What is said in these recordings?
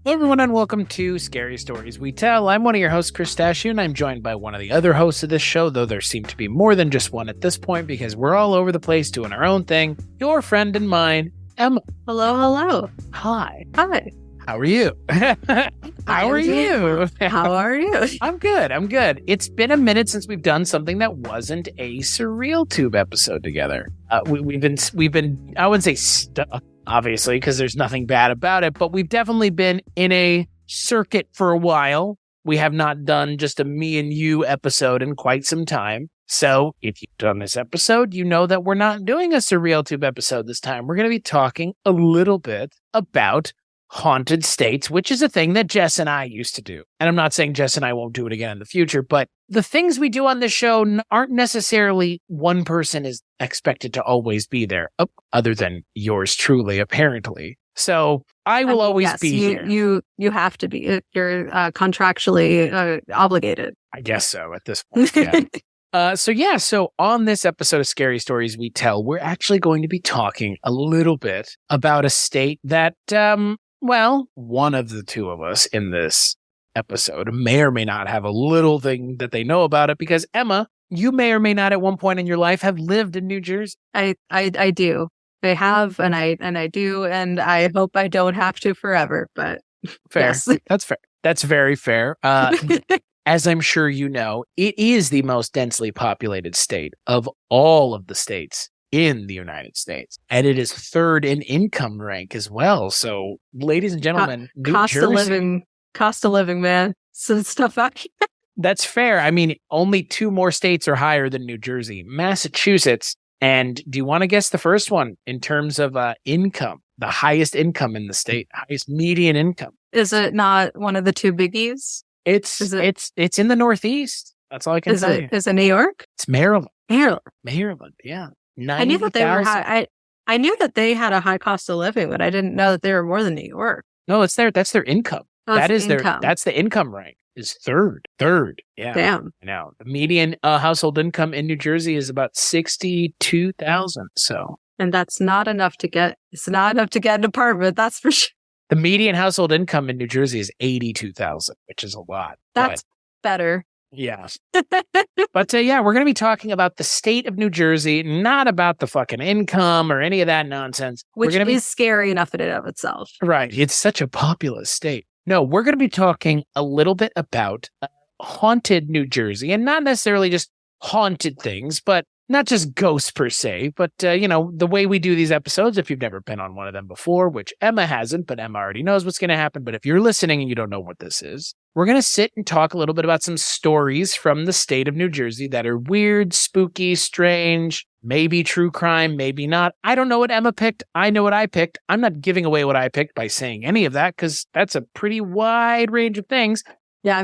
Hello, everyone, and welcome to Scary Stories We Tell. I'm one of your hosts, Chris Dashiu, and I'm joined by one of the other hosts of this show, though there seem to be more than just one at this point because we're all over the place doing our own thing. Your friend and mine, Emma. Hello, hello. Hi. Hi. How are you? How are you? How are you? I'm good. It's been a minute since we've done something that wasn't a Surreal Tube episode together. We've been, I wouldn't say stuck, obviously, because there's nothing bad about it, but we've definitely been in a circuit for a while. We have not done just a me and you episode in quite some time. So if you've done this episode, you know that we're not doing a Surreal Tube episode this time. We're going to be talking a little bit about haunted states, which is a thing that Jess and I used to do. And I'm not saying Jess and I won't do it again in the future, but the things we do on this show aren't necessarily one person is expected to always be there, other than yours truly, apparently. So I will always be here. You have to be. You're contractually obligated. I guess so at this point. Yeah. So on this episode of Scary Stories We Tell, we're actually going to be talking a little bit about a state that, one of the two of us in this episode may or may not have a little thing that they know about it because, Emma, you may or may not at one point in your life have lived in New Jersey. I do. I have, and I do, and I hope I don't have to forever, but fair. Yes. That's fair. That's very fair. As I'm sure you know, it is the most densely populated state of all of the states in the United States. And it is third in income rank as well. So, ladies and gentlemen, cost of living, man. So stuff out here. That's fair. I mean, only two more states are higher than New Jersey, Massachusetts. And do you want to guess the first one in terms of income? The highest income in the state, highest median income. Is it not one of the two biggies? It's in the Northeast. That's all I can tell you. Is it New York? It's Maryland. Maryland, yeah. I knew that they were high. I knew that they had a high cost of living, but I didn't know that they were more than New York. No, that's their income. Oh, That's the income rank is third. Yeah. Damn. Now the median household income in New Jersey is about $62,000. So, and that's not enough to get. It's not enough to get an apartment. That's for sure. The median household income in New Jersey is $82,000, which is a lot. That's better. Yeah. But we're going to be talking about the state of New Jersey, not about the fucking income or any of that nonsense. Which is scary enough in and of itself. Right. It's such a populous state. No, we're going to be talking a little bit about haunted New Jersey, and not necessarily just haunted things, but not just ghosts per se, but, the way we do these episodes, if you've never been on one of them before, which Emma hasn't, but Emma already knows what's going to happen. But if you're listening and you don't know what this is, we're going to sit and talk a little bit about some stories from the state of New Jersey that are weird, spooky, strange, maybe true crime, maybe not. I don't know what Emma picked. I know what I picked. I'm not giving away what I picked by saying any of that because that's a pretty wide range of things. Yeah,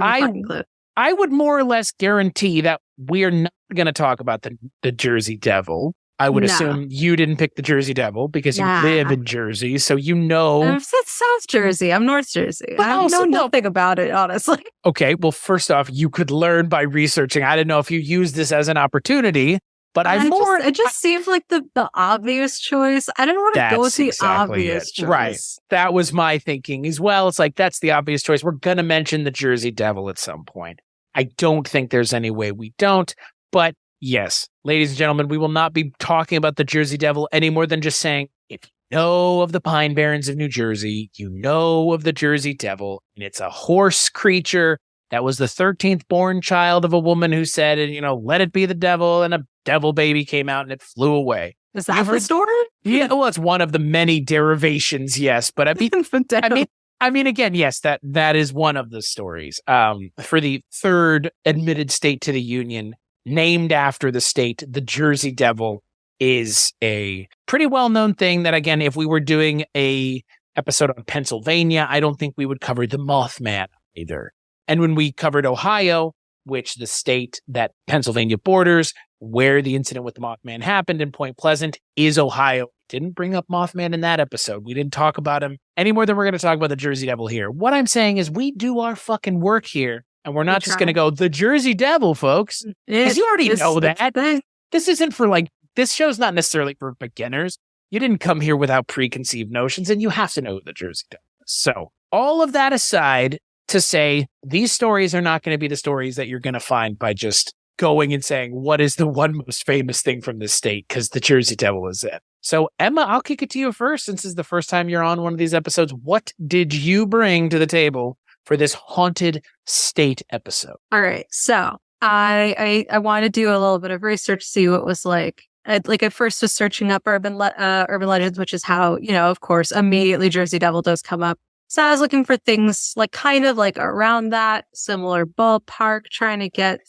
I would more or less guarantee that we're not going to talk about the Jersey Devil. I would assume you didn't pick the Jersey Devil because you live in Jersey, so you know. It's South Jersey. I'm North Jersey. I know nothing about it, honestly. Okay, well, first off, you could learn by researching. I didn't know if you used this as an opportunity, but it just seemed like the obvious choice. I didn't want to go with the obvious choice. Right. That was my thinking as well. It's like, that's the obvious choice. We're going to mention the Jersey Devil at some point. I don't think there's any way we don't, but yes, ladies and gentlemen, we will not be talking about the Jersey Devil any more than just saying, if you know of the Pine Barrens of New Jersey, you know of the Jersey Devil, and it's a horse creature that was the 13th born child of a woman who said, let it be the devil, and a devil baby came out and it flew away. Is that the story? Yeah, well, it's one of the many derivations, yes, but I mean, again, yes, that is one of the stories. For the third admitted state to the Union, named after the state, the Jersey Devil is a pretty well-known thing that, again, if we were doing a episode on Pennsylvania, I don't think we would cover the Mothman either. And when we covered Ohio, which the state that Pennsylvania borders, where the incident with the Mothman happened in Point Pleasant, is Ohio. Didn't bring up Mothman in that episode. We didn't talk about him any more than we're going to talk about the Jersey Devil here. What I'm saying is we do our fucking work here, and we're not just going to go, the Jersey Devil, folks. Because you already know that. This isn't for this show's not necessarily for beginners. You didn't come here without preconceived notions, and you have to know who the Jersey Devil is. So all of that aside to say these stories are not going to be the stories that you're going to find by just going and saying, what is the one most famous thing from this state? Because the Jersey Devil is it. So, Emma, I'll kick it to you first since this is the first time you're on one of these episodes. What did you bring to the table for this haunted state episode? All right. So I want to do a little bit of research, see what it was like. I first was searching up urban legends, which is how, of course, immediately Jersey Devil does come up. So I was looking for things like kind of like around that similar ballpark, trying to get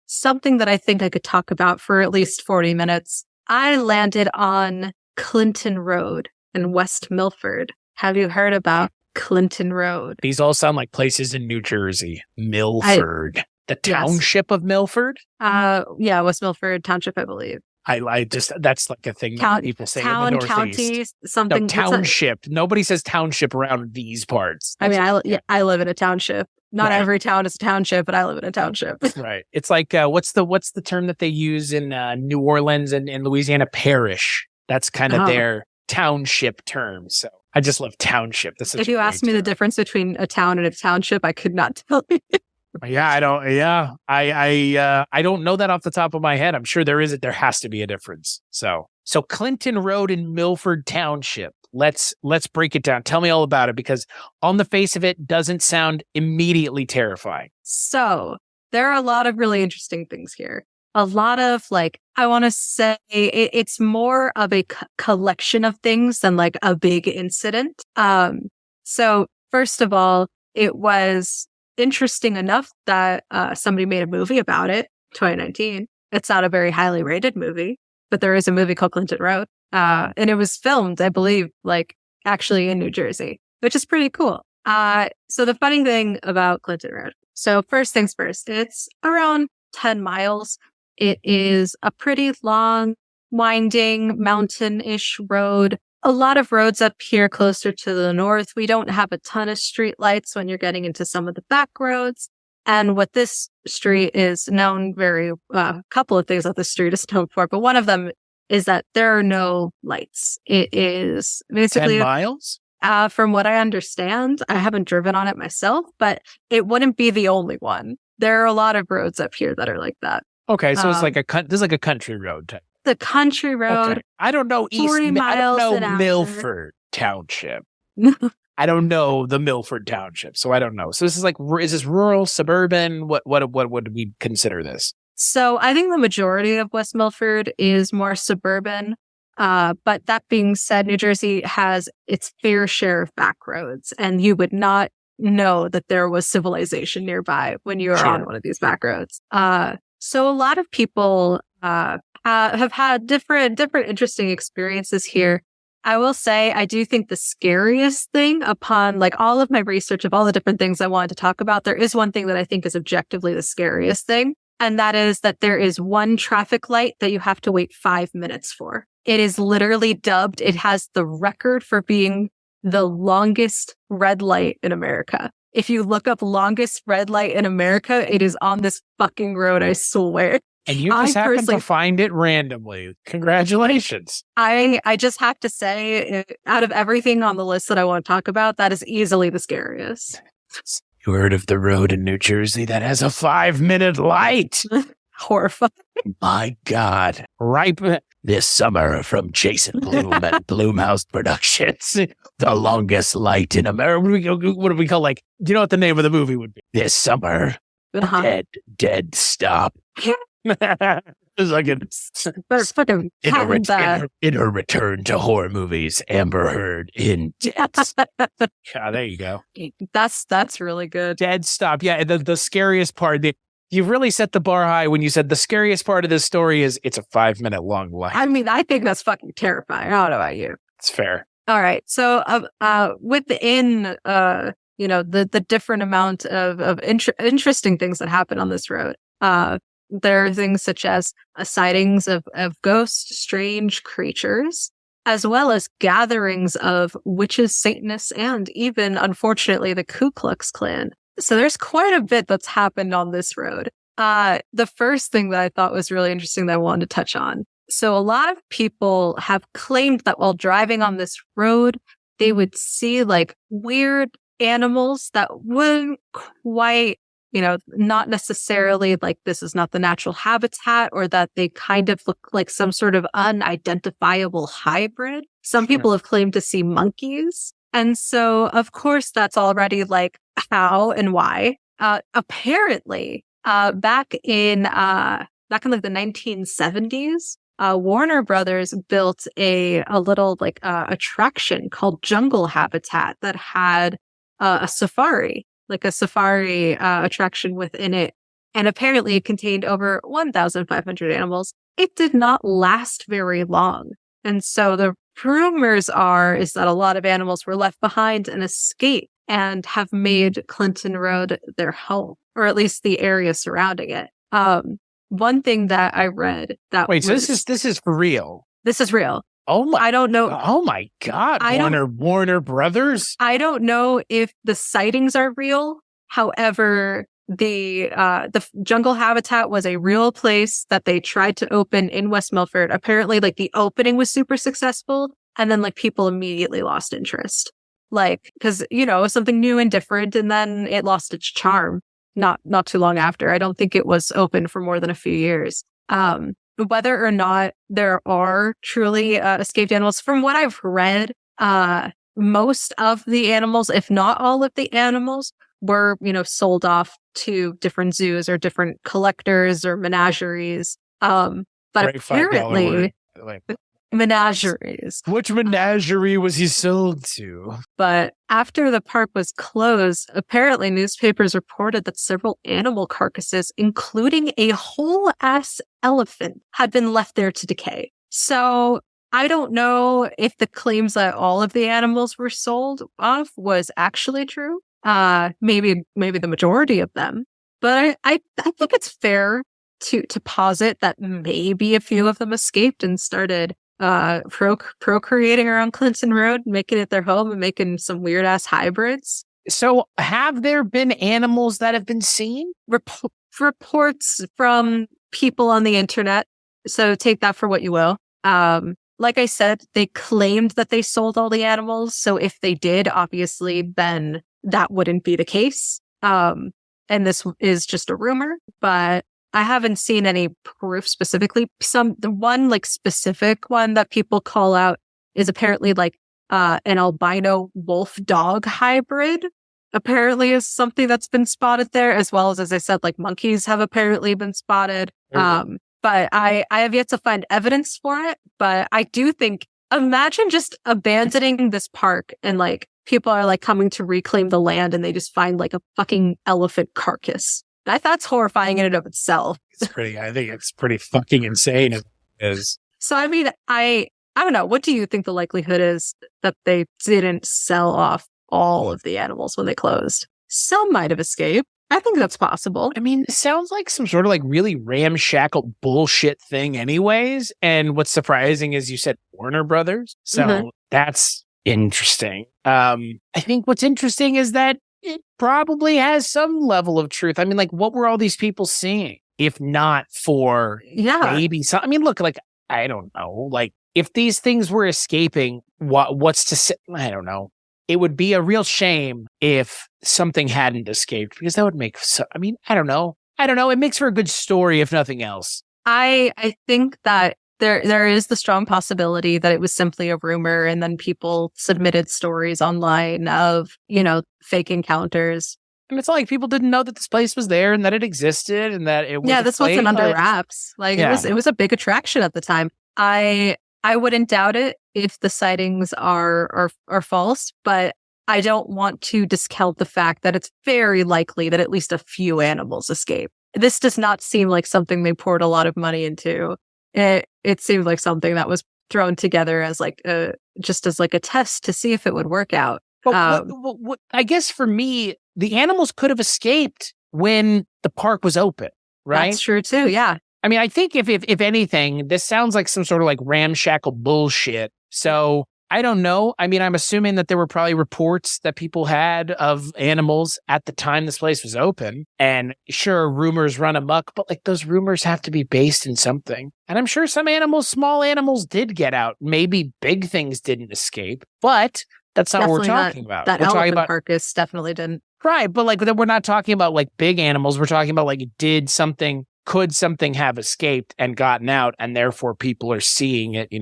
something that I think I could talk about for at least 40 minutes. I landed on Clinton Road in West Milford. Have you heard about Clinton Road? These all sound like places in New Jersey. Milford. The township of Milford? Yeah, West Milford Township, I believe. I just, that's like a thing that people say in the Northeast. County, something. No, township. Nobody says township around these parts. I mean, I live in a township. Not every town is a township, but I live in a township. Right. It's like, what's the term that they use in New Orleans and in Louisiana? Parish. That's kind of their township term. So I just love township. If you asked me the difference between a town and a township, I could not tell you. Yeah, I don't. Yeah, I don't know that off the top of my head. I'm sure there has to be a difference. So Clinton Road in Milford Township. Let's break it down. Tell me all about it, because on the face of it, doesn't sound immediately terrifying. So there are a lot of really interesting things here. A lot of I want to say it's more of a collection of things than like a big incident. So first of all, it was interesting enough that somebody made a movie about it, 2019. It's not a very highly rated movie, but there is a movie called Clinton Road. And it was filmed, I believe, actually in New Jersey, which is pretty cool. So the funny thing about Clinton Road. So first things first, it's around 10 miles. It is a pretty long, winding, mountain-ish road. A lot of roads up here closer to the north. We don't have a ton of street lights when you're getting into some of the back roads. And what this street is known a couple of things that the street is known for, but one of them is that there are no lights. It is basically 10 miles? From what I understand, I haven't driven on it myself, but it wouldn't be the only one. There are a lot of roads up here that are like that. Okay, so it's this is like a country road type. The country road. Okay. I don't know Milford Township. I don't know the Milford Township, so I don't know. So this is is this rural, suburban? What would we consider this? So I think the majority of West Milford is more suburban. But that being said, New Jersey has its fair share of back roads, and you would not know that there was civilization nearby when you are on one of these back roads. So a lot of people have had different interesting experiences here. I will say, I do think the scariest thing upon all of my research of all the different things I wanted to talk about, there is one thing that I think is objectively the scariest thing. And that is that there is one traffic light that you have to wait 5 minutes for. It is literally dubbed. It has the record for being the longest red light in America. If you look up longest red light in America, it is on this fucking road, I swear. And you just happen to find it randomly. Congratulations. I just have to say, out of everything on the list that I want to talk about, that is easily the scariest. You heard of the road in New Jersey that has a 5-minute light? Horrifying. My God. Right this summer from Jason Blum and Blumhouse Productions. The longest light in America. What do we call, do you know what the name of the movie would be? This summer. Dead stop. It's like in her return to horror movies, Amber Heard in Dead Stop. Yeah, there you go. That's really good. Dead Stop. Yeah, the scariest part. You really set the bar high when you said the scariest part of this story is it's a 5-minute long light. I mean, I think that's fucking terrifying. I don't know about you. It's fair. All right. So, within the different amount of interesting things that happen on this road, there are things such as sightings of ghosts, strange creatures, as well as gatherings of witches, Satanists, and even, unfortunately, the Ku Klux Klan. So there's quite a bit that's happened on this road. The first thing that I thought was really interesting that I wanted to touch on. So a lot of people have claimed that while driving on this road, they would see weird animals that wouldn't quite, not necessarily like this is not the natural habitat, or that they kind of look like some sort of unidentifiable hybrid. Some people have claimed to see monkeys. And so, of course, that's already like how and why. Apparently, back in like the 1970s, Warner Brothers built a little like attraction called Jungle Habitat that had a safari attraction within it. And apparently it contained over 1,500 animals. It did not last very long. And so the rumors is that a lot of animals were left behind and escaped and have made Clinton Road their home, or at least the area surrounding it. One thing that I read that so this is for real. This is real. Oh my! I don't know. Oh my God! Warner Brothers. I don't know if the sightings are real. However, the Jungle Habitat was a real place that they tried to open in West Milford. Apparently, like the opening was super successful, and then like people immediately lost interest, like because it was something new and different, and then it lost its charm. Not too long after. I don't think it was open for more than a few years. Whether or not there are truly escaped animals, from what I've read, most of the animals, if not all of the animals, were, sold off to different zoos or different collectors or menageries. But apparently, menageries. Which menagerie was he sold to? But after the park was closed, apparently newspapers reported that several animal carcasses, including a whole ass elephant, had been left there to decay. So I don't know if the claims that all of the animals were sold off was actually true. Maybe the majority of them. But I think it's fair to posit that maybe a few of them escaped and started procreating around Clinton Road, making it their home and making some weird ass hybrids. So have there been animals that have been seen? Reports from people on the internet. So take that for what you will. Like I said, they claimed that they sold all the animals. So if they did, obviously, then that wouldn't be the case. And this is just a rumor, but I haven't seen any proof specifically. The one like specific one that people call out is apparently like an albino wolf dog hybrid. Apparently is something that's been spotted there, as well as I said, like monkeys have apparently been spotted. But I have yet to find evidence for it. But I do think, imagine just abandoning this park and like people are like coming to reclaim the land and they just find like a fucking elephant carcass. That's horrifying in and of itself. I think it's pretty fucking insane. It is. So, I mean, I don't know. What do you think the likelihood is that they didn't sell off all of the animals when they closed? Some might have escaped. I think that's possible. I mean, it sounds like some sort of like really ramshackle bullshit thing anyways. And what's surprising is you said Warner Brothers. So that's interesting. I think what's interesting is that it probably has some level of truth. I mean, like, what were all these people seeing if not for maybe some? I mean, look, like, I don't know. Like, if these things were escaping, what's to say? I don't know. It would be a real shame if something hadn't escaped, because that would make I mean, I don't know. It makes for a good story, if nothing else. I think that there is the strong possibility that it was simply a rumor, and then people submitted stories online of, fake encounters. And it's like people didn't know that this place was there and that it existed and that it was. Yeah, this wasn't under wraps. Like it was a big attraction at the time. I wouldn't doubt it if the sightings are false, but I don't want to discount the fact that it's very likely that at least a few animals escape. This does not seem like something they poured a lot of money into. It seemed like something that was thrown together as like just as like a test to see if it would work out. But I guess for me, the animals could have escaped when the park was open, right? That's true too. Yeah. I mean, I think if anything, this sounds like some sort of like ramshackle bullshit. So I don't know. I mean, I'm assuming that there were probably reports that people had of animals at the time this place was open. And sure, rumors run amok, but like those rumors have to be based in something. And I'm sure some animals, small animals did get out. Maybe big things didn't escape. But That's not what we're Definitely talking about. That We're talking elephant about carcass definitely didn't. right, but like we're not talking about like big animals. We're talking about like could something have escaped and gotten out, and therefore people are seeing it,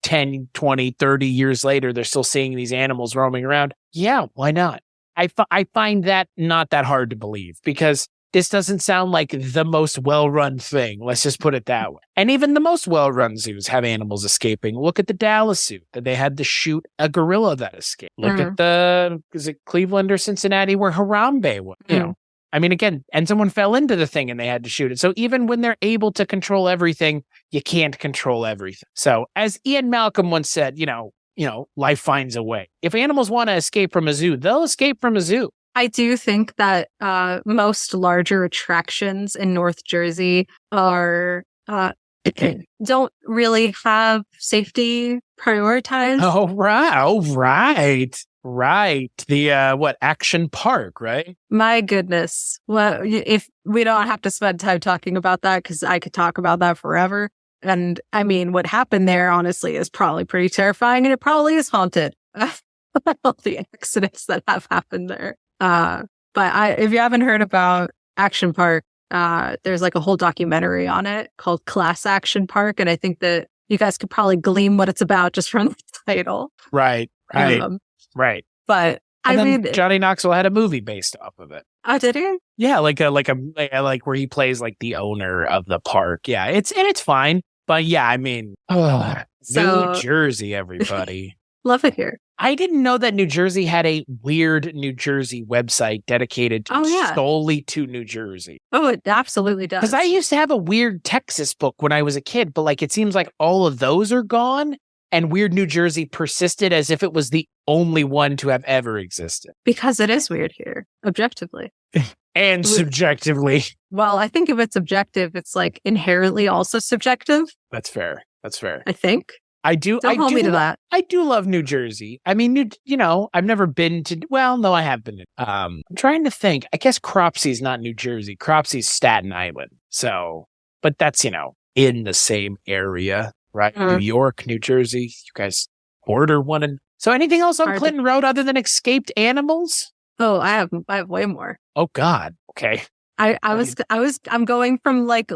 10, 20, 30 years later, they're still seeing these animals roaming around. Yeah, why not? I find that not that hard to believe because this doesn't sound like the most well-run thing. Let's just put it that way. And even the most well-run zoos have animals escaping. Look at the Dallas Zoo that they had to shoot a gorilla that escaped. Look at is it Cleveland or Cincinnati where Harambe was? I mean, again, and someone fell into the thing and they had to shoot it. So even when they're able to control everything, you can't control everything. So as Ian Malcolm once said, life finds a way. If animals want to escape from a zoo, they'll escape from a zoo. I do think that most larger attractions in North Jersey are don't really have safety prioritized. Oh, right. Right. The Action Park, right? My goodness. Well, if we don't have to spend time talking about that, because I could talk about that forever. And I mean, what happened there, honestly, is probably pretty terrifying, and it probably is haunted. All the accidents that have happened there. But if you haven't heard about Action Park, there's like a whole documentary on it called Class Action Park. And I think that you guys could probably glean what it's about just from the title. Right. Right. But and I mean, Johnny Knoxville had a movie based off of it. Oh, did he? Yeah. Like where he plays like the owner of the park. Yeah. It's fine. But yeah, I mean, New Jersey, everybody. Love it here. I didn't know that New Jersey had a weird New Jersey website dedicated solely to New Jersey. Oh, it absolutely does. Because I used to have a weird Texas book when I was a kid, but like it seems like all of those are gone and Weird New Jersey persisted as if it was the only one to have ever existed. Because it is weird here, objectively. And subjectively. Well, I think if it's objective, it's like inherently also subjective. That's fair. I think. Don't hold me to that. I do love New Jersey. I mean, I've never been to, no, I have been. I'm trying to think. I guess Cropsey's not New Jersey. Cropsey's Staten Island. So, but that's, in the same area, right? New York, New Jersey. You guys border one. And so anything else on Clinton Road other than escaped animals? Oh, I have way more. Oh, God. Okay. I'm going from like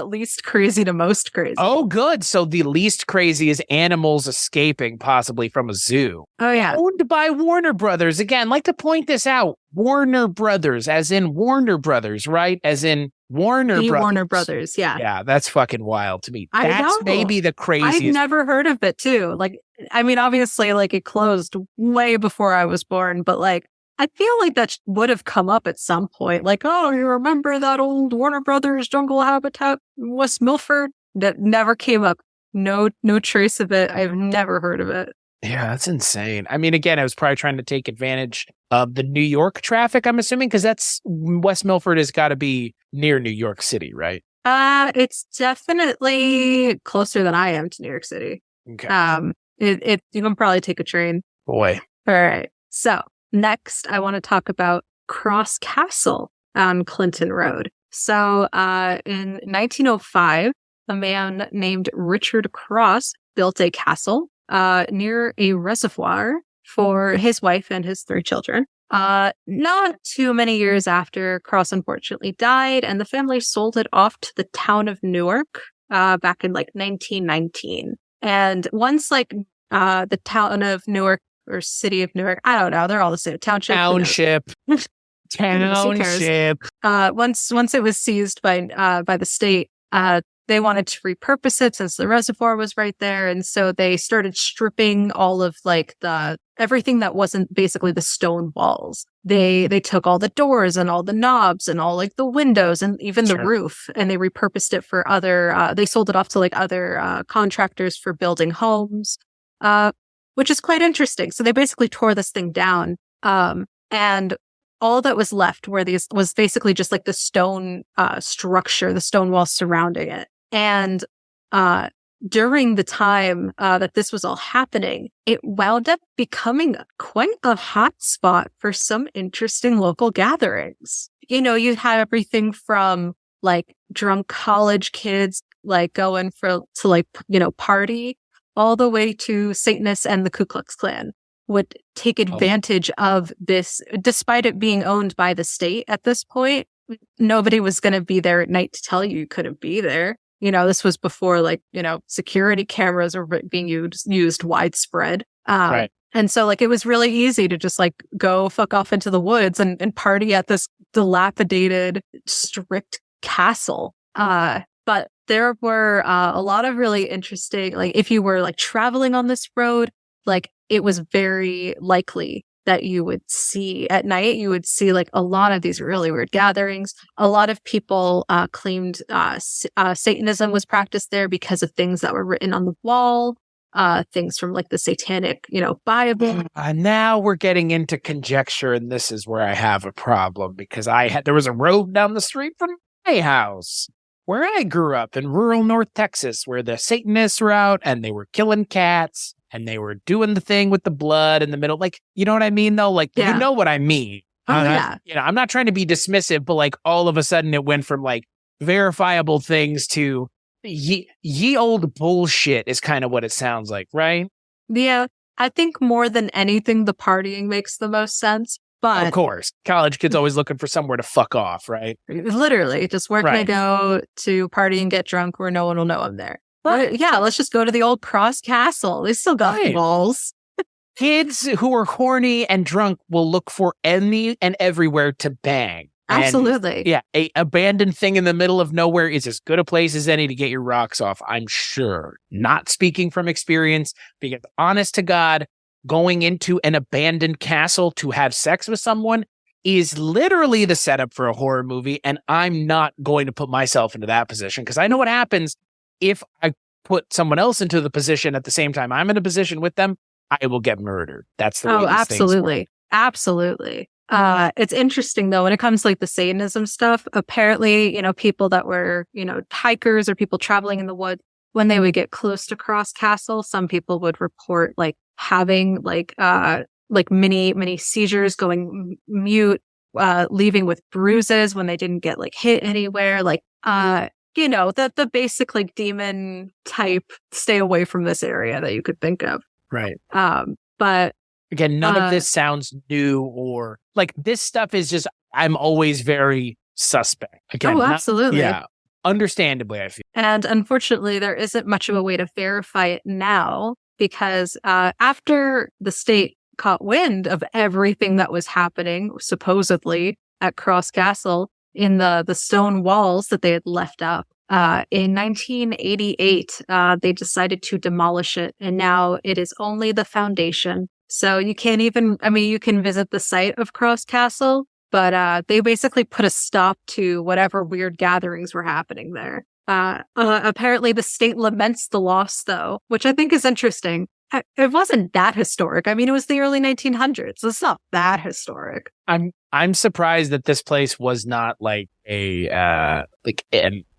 least crazy to most crazy. Oh, good. So the least crazy is animals escaping possibly from a zoo. Oh, yeah. Owned by Warner Brothers. Again, like to point this out. Warner Brothers, as in Warner Brothers, right? As in Warner Brothers. Warner Brothers, yeah. Yeah, that's fucking wild to me. That's maybe the craziest. I've never heard of it too. Like, I mean, obviously, like it closed way before I was born, but like, I feel like that would have come up at some point. Like, oh, you remember that old Warner Brothers jungle habitat in West Milford? That never came up. No trace of it. I've never heard of it. Yeah, that's insane. I mean, again, I was probably trying to take advantage of the New York traffic, I'm assuming, because West Milford has got to be near New York City, right? It's definitely closer than I am to New York City. Okay. You can probably take a train. Boy. All right. So next, I want to talk about Cross Castle on Clinton Road. So in 1905, a man named Richard Cross built a castle near a reservoir for his wife and his 3 children. Not too many years after, Cross unfortunately died, and the family sold it off to the town of Newark back in like 1919. And once like the town of Newark or city of Newark, I don't know, they're all the same. Township. Once it was seized by the state, they wanted to repurpose it since the reservoir was right there. And so they started stripping all of like everything that wasn't basically the stone walls. They took all the doors and all the knobs and all like the windows and even the roof, and they repurposed it for they sold it off to like other contractors for building homes, which is quite interesting. So they basically tore this thing down. And all that was left was basically just like the stone structure, the stone walls surrounding it. And during the time that this was all happening, it wound up becoming quite a hot spot for some interesting local gatherings. You had everything from like drunk college kids like going to party, all the way to Satanists and the Ku Klux Klan, would take advantage of this, despite it being owned by the state at this point. Nobody was going to be there at night to tell you couldn't be there. This was before security cameras were being used widespread. Right. And so it was really easy to just go fuck off into the woods and party at this dilapidated, strict castle. But there were a lot of really interesting, if you were traveling on this road, it was very likely that you would see at night, a lot of these really weird gatherings. A lot of people claimed Satanism was practiced there because of things that were written on the wall, things from the satanic, Bible. Now we're getting into conjecture, and this is where I have a problem because there was a road down the street from my house where I grew up in rural North Texas where the Satanists were out and they were killing cats. And they were doing the thing with the blood in the middle. You know what I mean, though? You know what I mean. Oh, yeah. I'm not trying to be dismissive, but all of a sudden it went from verifiable things to ye old bullshit is kind of what it sounds like, right? Yeah. I think more than anything, the partying makes the most sense. But of course, college kids always looking for somewhere to fuck off, right? Literally, just where can I go to party and get drunk where no one will know I'm there? Right. Yeah, let's just go to the old Cross Castle. They still got walls. Kids who are horny and drunk will look for any and everywhere to bang. Absolutely. And, a abandoned thing in the middle of nowhere is as good a place as any to get your rocks off, I'm sure. Not speaking from experience, because honest to God, going into an abandoned castle to have sex with someone is literally the setup for a horror movie, and I'm not going to put myself into that position because I know what happens. If I put someone else into the position at the same time I'm in a position with them, I will get murdered. That's the way these absolutely. Things work. Absolutely. It's interesting, though, when it comes to the Satanism stuff, apparently, people that were, hikers or people traveling in the woods, when they would get close to Cross Castle, some people would report having mini seizures, going mute, leaving with bruises when they didn't get hit anywhere. The basic demon type stay away from this area that you could think of. Right. But again, none of this sounds new or this stuff is just, I'm always very suspect. Again, absolutely. Understandably, I feel. And unfortunately, there isn't much of a way to verify it now because after the state caught wind of everything that was happening, supposedly at Cross Castle, in the stone walls that they had left up. In 1988, they decided to demolish it, and now it is only the foundation. So you can't even, you can visit the site of Cross Castle, but they basically put a stop to whatever weird gatherings were happening there. Apparently the state laments the loss, though, which I think is interesting. It wasn't that historic. it was the early 1900s. So it's not that historic. I'm surprised that this place was not an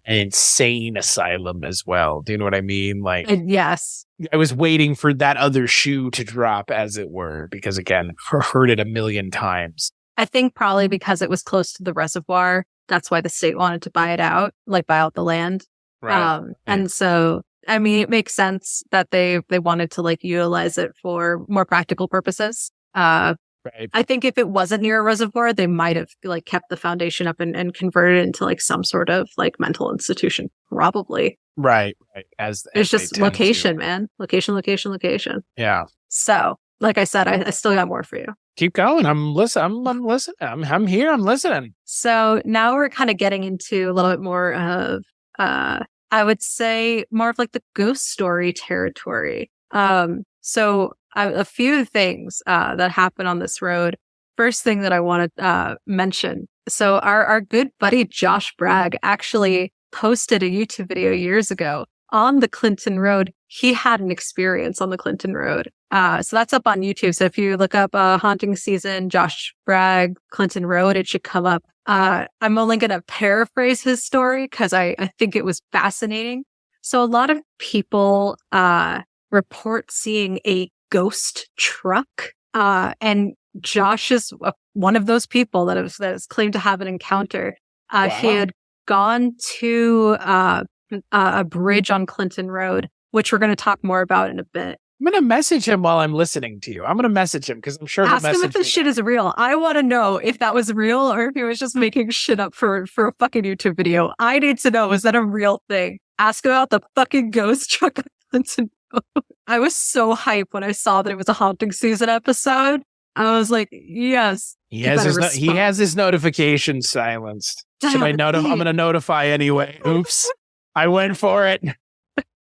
insane asylum as well. Do you know what I mean? Yes. I was waiting for that other shoe to drop, as it were, because again, heard it a million times. I think probably because it was close to the reservoir. That's why the state wanted to buy it out, buy out the land. Right. And so, it makes sense that they wanted to utilize it for more practical purposes. Right. I think if it wasn't near a reservoir, they might have kept the foundation up and converted it into some sort of mental institution. Probably. Right. As it's just location, man. Location. Yeah. So, like I said, I still got more for you. Keep going. I'm listening. I'm listening. I'm here. I'm listening. So now we're kind of getting into a little bit more of, I would say more of the ghost story territory. So a few things that happen on this road. First thing that I want to mention. So our good buddy Josh Bragg actually posted a YouTube video years ago on the Clinton Road. He had an experience on the Clinton Road. So that's up on YouTube. So if you look up Haunting Season, Josh Bragg, Clinton Road, it should come up. I'm only going to paraphrase his story because I think it was fascinating. So a lot of people report seeing a ghost truck. And Josh is one of those people that has claimed to have an encounter. Wow. He had gone to a bridge on Clinton Road, which we're going to talk more about in a bit. I'm going to message him while I'm listening to you. I'm going to message him because I'm sure he'll Ask him message if this me. shit is real. I want to know if that was real or if he was just making shit up for a fucking YouTube video. I need to know, is that a real thing? Ask about the fucking ghost truck. I was so hyped when I saw that it was a haunting season episode. I was like, yes. He has his notifications silenced. Should I notify? I'm going to notify anyway. Oops. I went for it.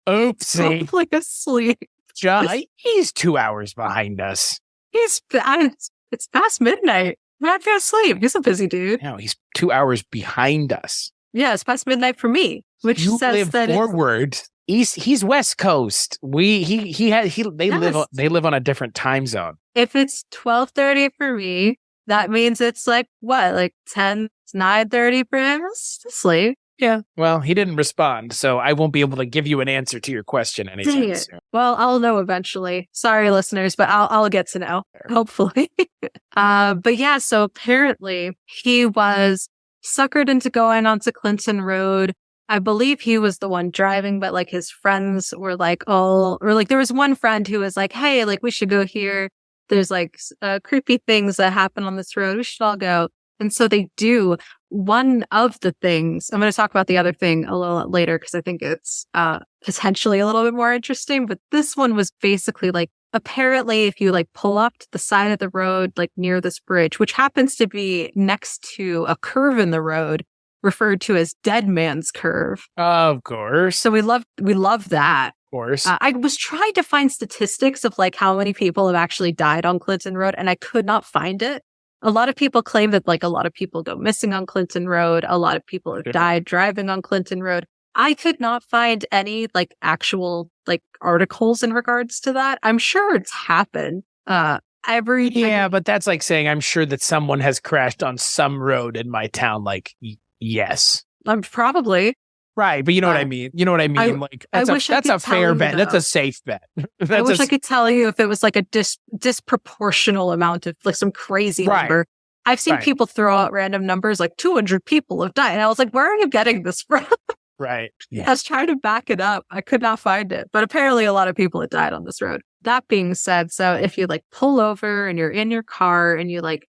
Oopsie. Probably asleep. John, he's 2 hours behind us. It's past midnight. I can't sleep. He's a busy dude. No, he's 2 hours behind us. Yeah, it's past midnight for me, which you says live that forward. He's West Coast. They live on a different time zone. If it's 12:30 for me, that means it's like what, like 9:30 for him to sleep. Yeah. Well, he didn't respond, so I won't be able to give you an answer to your question anytime soon. Well, I'll know eventually. Sorry, listeners, but I'll get to know, hopefully. But yeah, so apparently he was suckered into going onto Clinton Road. I believe he was the one driving, but like his friends were like, or like there was one friend who was like, hey, like we should go here. There's like creepy things that happen on this road. We should all go. And so they do. One of the things, I'm going to talk about the other thing a little later because I think it's potentially a little bit more interesting. But this one was basically like, apparently if you like pull up to the side of the road, like near this bridge, which happens to be next to a curve in the road referred to as Dead Man's Curve. Of course. So we love that. Of course. I was trying to find statistics of like how many people have actually died on Clinton Road, and I could not find it. A lot of people claim that like a lot of people go missing on Clinton Road. A lot of people have died driving on Clinton Road. I could not find any like actual like articles in regards to that. I'm sure it's happened. But that's like saying I'm sure that someone has crashed on some road in my town. Like, yes. Probably. Right, but you know what I mean. You know what I mean. That's a fair bet. That's a safe bet. I wish I could tell you if it was like a disproportional amount of like some crazy number. I've seen people throw out random numbers like 200 people have died, and I was like, "Where are you getting this from?" Right. Yeah. I was trying to back it up. I could not find it, but apparently a lot of people had died on this road. That being said, so if you like pull over and you're in your car and you like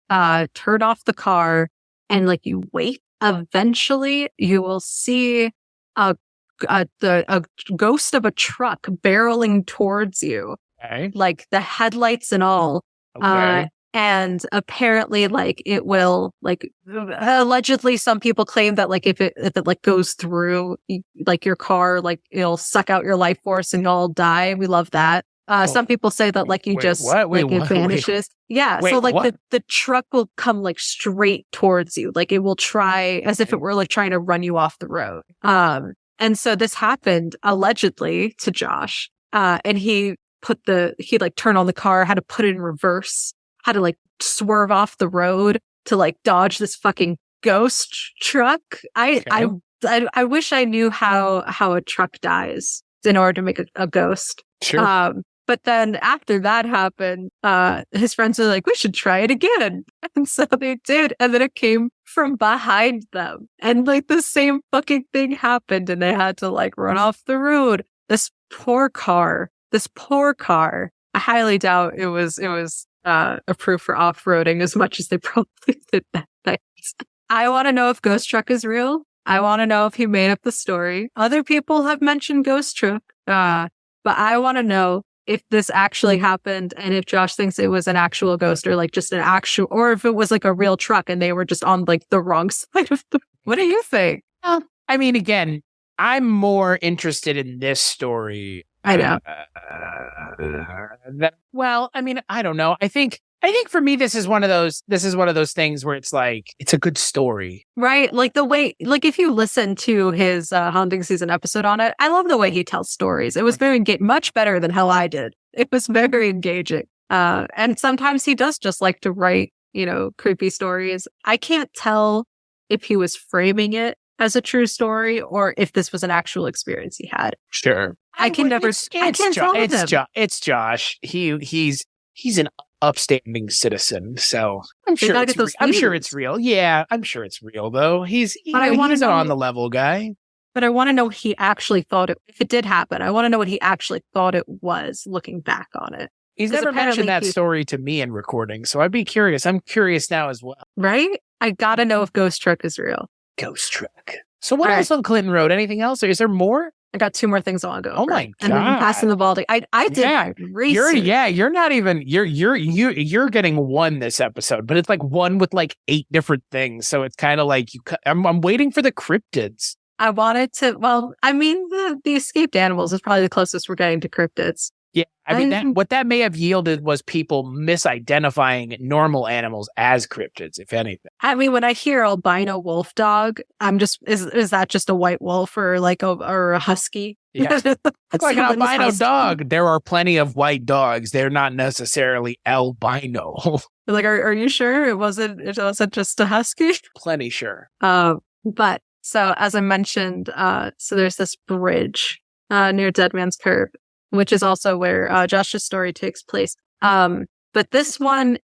turn off the car and like you wait, eventually you will see a ghost of a truck barreling towards you, like the headlights and all. And apparently, like it will, like allegedly, some people claim that like if it like goes through like your car, like it'll suck out your life force and you'll all die. We love that. Some people say that like it vanishes. So like the truck will come like straight towards you. Like it will try as if it were like trying to run you off the road. And so this happened allegedly to Josh. And he like turned on the car, had to put it in reverse, had to like swerve off the road to like dodge this fucking ghost truck. I wish I knew how a truck dies in order to make a ghost. Sure. But then after that happened, his friends were like, we should try it again. And so they did. And then it came from behind them. And like the same fucking thing happened. And they had to like run off the road. This poor car. I highly doubt it was approved for off-roading as much as they probably did that night. I want to know if Ghost Truck is real. I want to know if he made up the story. Other people have mentioned Ghost Truck. But I want to know if this actually happened and if Josh thinks it was an actual ghost or like just an actual, or if it was like a real truck and they were just on like the wrong side of the. What do you think? I mean, again, I'm more interested in this story. I know. Well, I mean, I don't know. I think for me, this is one of those things where it's like, it's a good story. Right. Like the way, like if you listen to his haunting season episode on it, I love the way he tells stories. It was very much better than how I did. It was very engaging. And sometimes he does just like to write, creepy stories. I can't tell if he was framing it as a true story or if this was an actual experience he had. Sure. I can't tell him. It's Josh. He's an upstanding citizen, so I'm sure it's real. Yeah, I'm sure it's real though. He's not on the level guy. but I want to know what he actually thought if it did happen. I want to know what he actually thought it was looking back on it. He's 'Cause never mentioned that apparently story to me in recording, so I'd be curious. I'm curious now as well. Right? I gotta know if Ghost Truck is real. Ghost Truck. So what All else on Clinton Road? Anything else? Or is there more? I got 2 more things I want to go Oh over. my And then passing God. the ball. I did Yeah, research. You're not even you're getting one this episode, but it's like one with like 8 different things. So it's kind of like I'm waiting for the cryptids. I wanted to. Well, I mean, the escaped animals is probably the closest we're getting to cryptids. Yeah, I mean what that may have yielded was people misidentifying normal animals as cryptids, if anything. I mean, when I hear albino wolf dog, I'm just is that just a white wolf or like or a husky? Yeah. It's like an Somebody's albino husky. dog. There are plenty of white dogs. They're not necessarily albino. Like, are you sure it wasn't just a husky? Plenty sure. But so as I mentioned, so there's this bridge near Dead Man's Curve, which is also where Josh's story takes place. But this one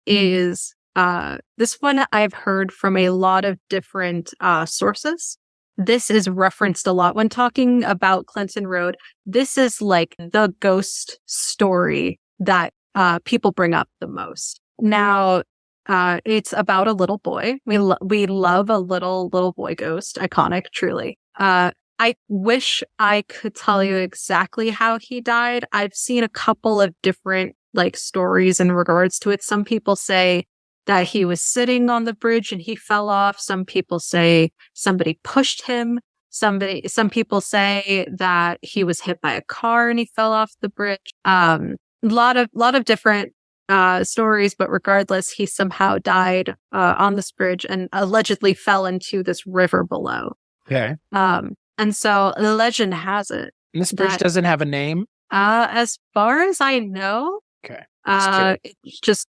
I've heard from a lot of different sources. This is referenced a lot when talking about Clinton Road. This is like the ghost story that people bring up the most. Now, it's about a little boy. We love a little boy ghost. Iconic, truly. I wish I could tell you exactly how he died. I've seen a couple of different like stories in regards to it. Some people say that he was sitting on the bridge and he fell off. Some people say somebody pushed him. Some people say that he was hit by a car and he fell off the bridge. A lot of different stories, but regardless, he somehow died on this bridge and allegedly fell into this river below. Okay. And so the legend has it. And this bridge doesn't have a name? As far as I know, Okay. it's just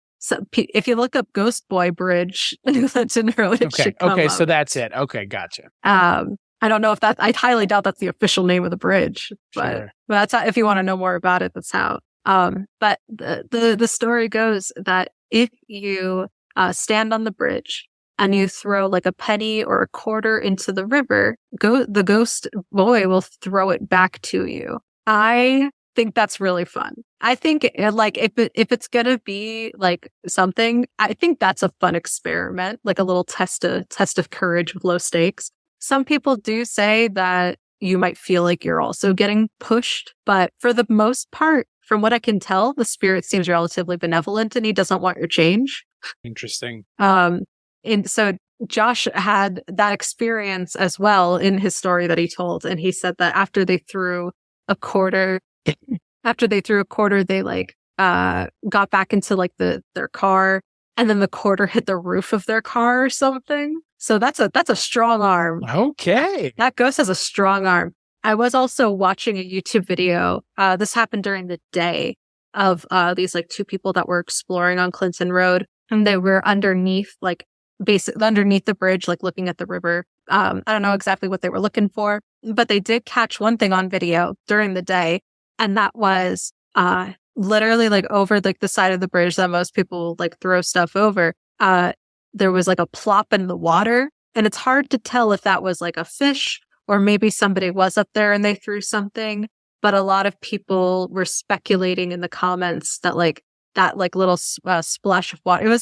if you look up Ghost Boy Bridge in Clinton Road, it should come up. So that's it. Okay, gotcha. I don't know if I highly doubt that's the official name of the bridge, but that's how, if you want to know more about it, that's how. But the story goes that if you stand on the bridge and you throw like a penny or a quarter into the river, the ghost boy will throw it back to you. I think that's really fun. I think like if it's gonna be like something, I think that's a fun experiment, like a little test of courage with low stakes. Some people do say that you might feel like you're also getting pushed, but for the most part, from what I can tell, the spirit seems relatively benevolent and he doesn't want your change. Interesting. And so Josh had that experience as well in his story that he told. And he said that after they threw a quarter, they like, got back into like their car and then the quarter hit the roof of their car or something. So that's a strong arm. Okay. That ghost has a strong arm. I was also watching a YouTube video. This happened during the day of these like 2 people that were exploring on Clinton Road, and they were underneath the bridge, like looking at the river. I don't know exactly what they were looking for, but they did catch one thing on video during the day, and that was literally like over like the side of the bridge that most people like throw stuff over. There was like a plop in the water, and it's hard to tell if that was like a fish or maybe somebody was up there and they threw something. But a lot of people were speculating in the comments that little splash of water,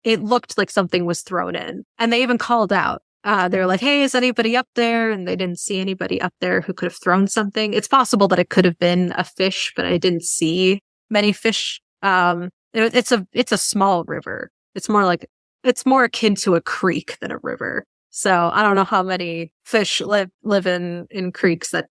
it looked like something was thrown in. And they even called out. They were like, hey, is anybody up there? And they didn't see anybody up there who could have thrown something. It's possible that it could have been a fish, but I didn't see many fish. It's a small river. It's more akin to a creek than a river. So I don't know how many fish live in creeks that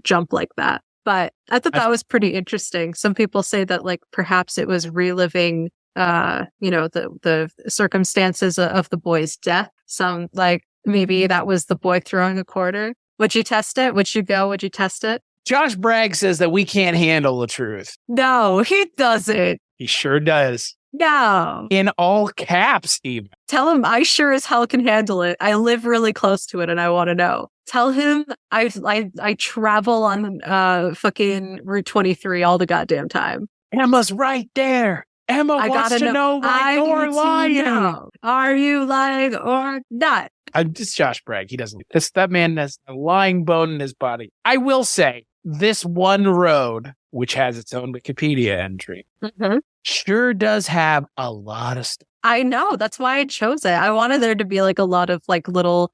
jump like that. But I thought that was pretty interesting. Some people say that like perhaps it was reliving the circumstances of the boy's death. Some like maybe that was the boy throwing a quarter. Would you test it? Would you test it? Josh Bragg says that we can't handle the truth. No, he doesn't. He sure does. No. In all caps, even. Tell him I sure as hell can handle it. I live really close to it and I want to know. Tell him I travel on fucking Route 23 all the goddamn time. Emma's right there. Emma wants to know why you're lying. Are you lying or not? I'm just Josh Bragg. He doesn't. That man has a lying bone in his body. I will say this one road, which has its own Wikipedia entry, sure does have a lot of stuff. I know. That's why I chose it. I wanted there to be like a lot of like little.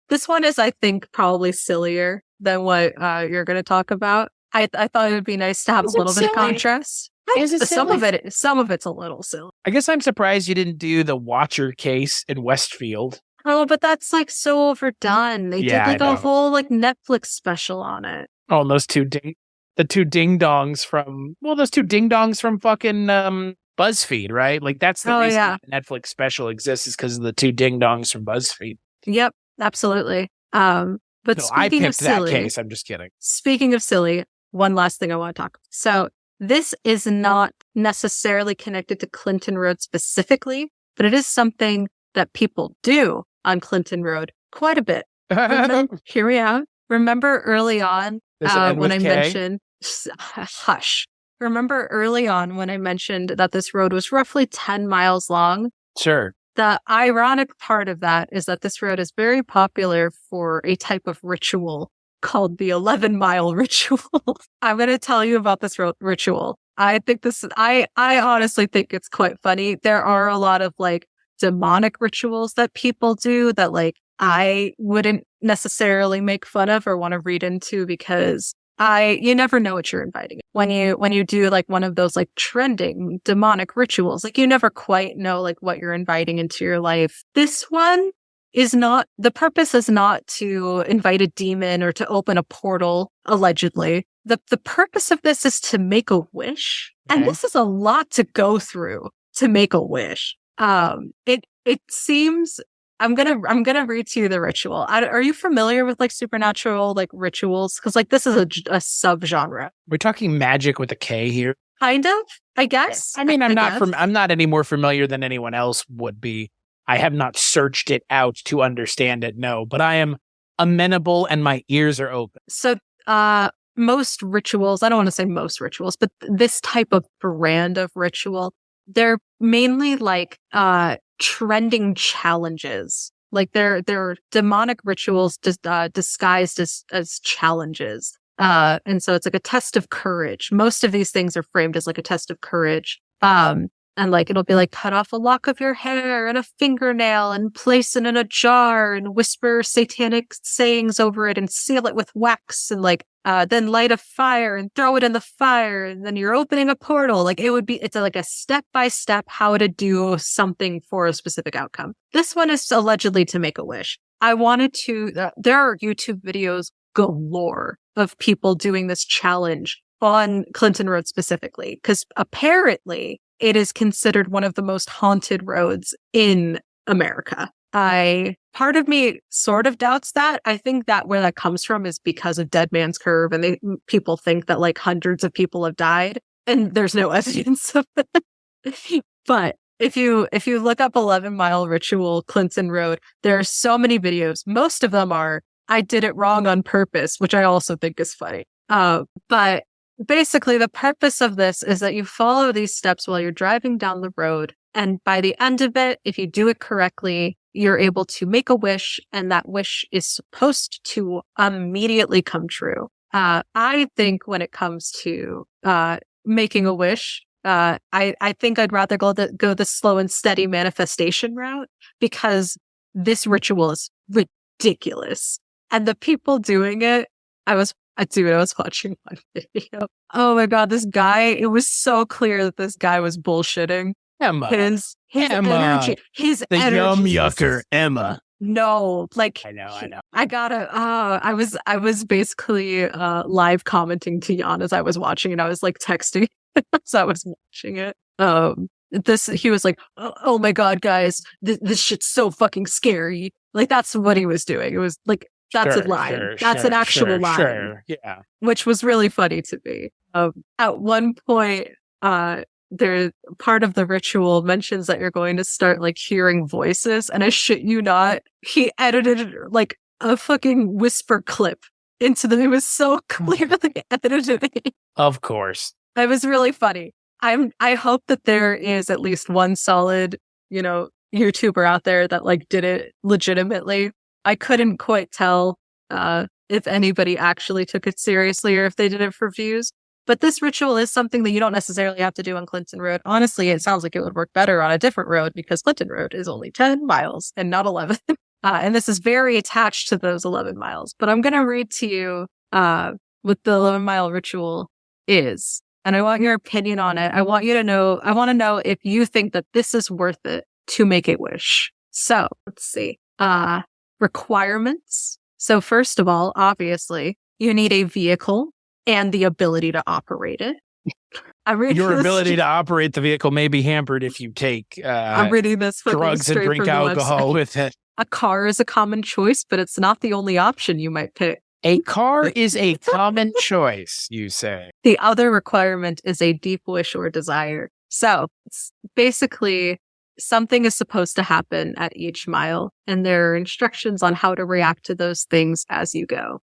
This one is, I think, probably sillier than what you're going to talk about. I thought it would be nice to have a little bit of contrast. Is it some of it's a little silly. I guess I'm surprised you didn't do the Watcher case in Westfield. Oh, but that's like so overdone. They did like a whole like Netflix special on it. Oh, and those two ding dongs from fucking BuzzFeed, right? Like that's the reason the Netflix special exists, is because of the two ding dongs from BuzzFeed. Yep, absolutely. But no, speaking I picked of silly, that case. I'm just kidding. Speaking of silly, one last thing I want to talk about. So this is not necessarily connected to Clinton Road specifically, but it is something that people do on Clinton Road quite a bit. Hear me out. Remember early on when I mentioned, hush. Remember early on when I mentioned that this road was roughly 10 miles long? Sure. The ironic part of that is that this road is very popular for a type of ritual called the 11-mile ritual. I'm going to tell you about this ritual. I honestly think it's quite funny. There are a lot of like demonic rituals that people do that like I wouldn't necessarily make fun of or want to read into, because you never know what you're inviting. When you do like one of those like trending demonic rituals, like you never quite know like what you're inviting into your life. This one is not, the purpose is not to invite a demon or to open a portal, allegedly. The purpose of this is to make a wish. Okay. And this is a lot to go through to make a wish. It seems, I'm gonna read to you the ritual. Are you familiar with like supernatural like rituals? Because like this is a subgenre. We're talking magic with a K here. Kind of, I guess. I mean, I'm not any more familiar than anyone else would be. I have not searched it out to understand it, no, but I am amenable and my ears are open. So, most rituals, I don't want to say most rituals, but this type of brand of ritual, they're mainly like trending challenges. Like they're demonic rituals disguised as challenges. And so it's like a test of courage. Most of these things are framed as like a test of courage. And like, it'll be like, cut off a lock of your hair and a fingernail and place it in a jar and whisper satanic sayings over it and seal it with wax and like, then light a fire and throw it in the fire. And then you're opening a portal. Like it's like a step-by-step how to do something for a specific outcome. This one is allegedly to make a wish. I wanted to, there are YouTube videos galore of people doing this challenge on Clinton Road specifically, because apparently it is considered one of the most haunted roads in America. Part of me sort of doubts that. I think that where that comes from is because of Dead Man's Curve, and people think that like hundreds of people have died, and there's no evidence of it. But if you look up 11-mile ritual Clinton Road, there are so many videos. Most of them are, I did it wrong on purpose, which I also think is funny. But basically, the purpose of this is that you follow these steps while you're driving down the road. And by the end of it, if you do it correctly, you're able to make a wish, and that wish is supposed to immediately come true. I think when it comes to making a wish, I think I'd rather go the slow and steady manifestation route, because this ritual is ridiculous. And the people doing it, I was watching one video. Oh my God, this guy, it was so clear that this guy was bullshitting. Emma. His Emma. energy. The yum yucker, Emma. No, like I know. I was basically live commenting to Jan as I was watching, and I was like texting as I was watching it. He was like, oh my God, guys, this shit's so fucking scary. Like that's what he was doing. It was like, that's a line. That's an actual line. Sure. Yeah. Which was really funny to me. At one point, there part of the ritual mentions that you're going to start like hearing voices, and I shit you not, he edited like a fucking whisper clip into them. It was so clearly edited. Of course. It was really funny. I hope that there is at least one solid, YouTuber out there that like did it legitimately. I couldn't quite tell if anybody actually took it seriously or if they did it for views. But this ritual is something that you don't necessarily have to do on Clinton Road. Honestly, it sounds like it would work better on a different road because Clinton Road is only 10 miles and not 11. And this is very attached to those 11 miles. But I'm going to read to you what the 11-mile ritual is. And I want your opinion on it. I want to know if you think that this is worth it to make a wish. So let's see. Requirements. So first of all, obviously, you need a vehicle and the ability to operate it. Your ability to operate the vehicle may be hampered if you take I'm reading this drugs and drink alcohol with it. A car is a common choice, but it's not the only option you might pick. A car is a common choice, you say. The other requirement is a deep wish or desire. So it's basically something is supposed to happen at each mile, and there are instructions on how to react to those things as you go.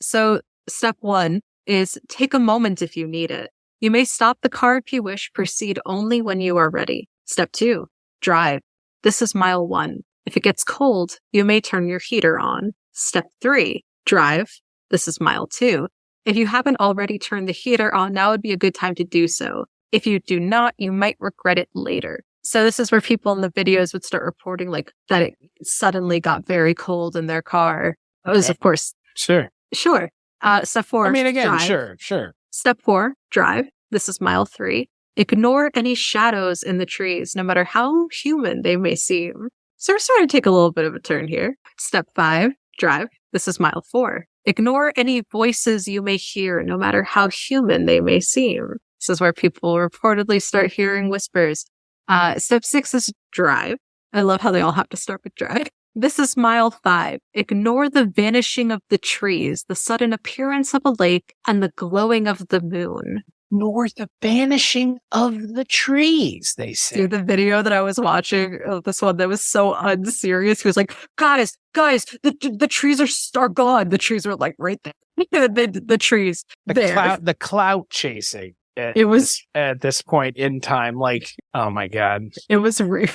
So step 1 is take a moment if you need it. You may stop the car if you wish. Proceed only when you are ready. Step 2, drive. This is mile 1. If it gets cold, you may turn your heater on. Step 3, drive. This is mile 2. If you haven't already turned the heater on, now would be a good time to do so. If you do not, you might regret it later. So this is where people in the videos would start reporting like that it suddenly got very cold in their car. It was, of course. Sure. Step 4. I mean, again, drive. sure. Step 4, drive. This is mile 3. Ignore any shadows in the trees, no matter how human they may seem. So we're starting to take a little bit of a turn here. Step 5, drive. This is mile 4. Ignore any voices you may hear, no matter how human they may seem. This is where people reportedly start hearing whispers. Step 6 is drive. I love how they all have to start with drive. This is mile 5. Ignore the vanishing of the trees, the sudden appearance of a lake, and the glowing of the moon. Nor the vanishing of the trees, they say. Dude, the video that I was watching of this one that was so unserious, he was like, guys, the trees are gone. The trees were like right there. the trees there. The clout chasing. It was at this point in time, like, oh my God. It was really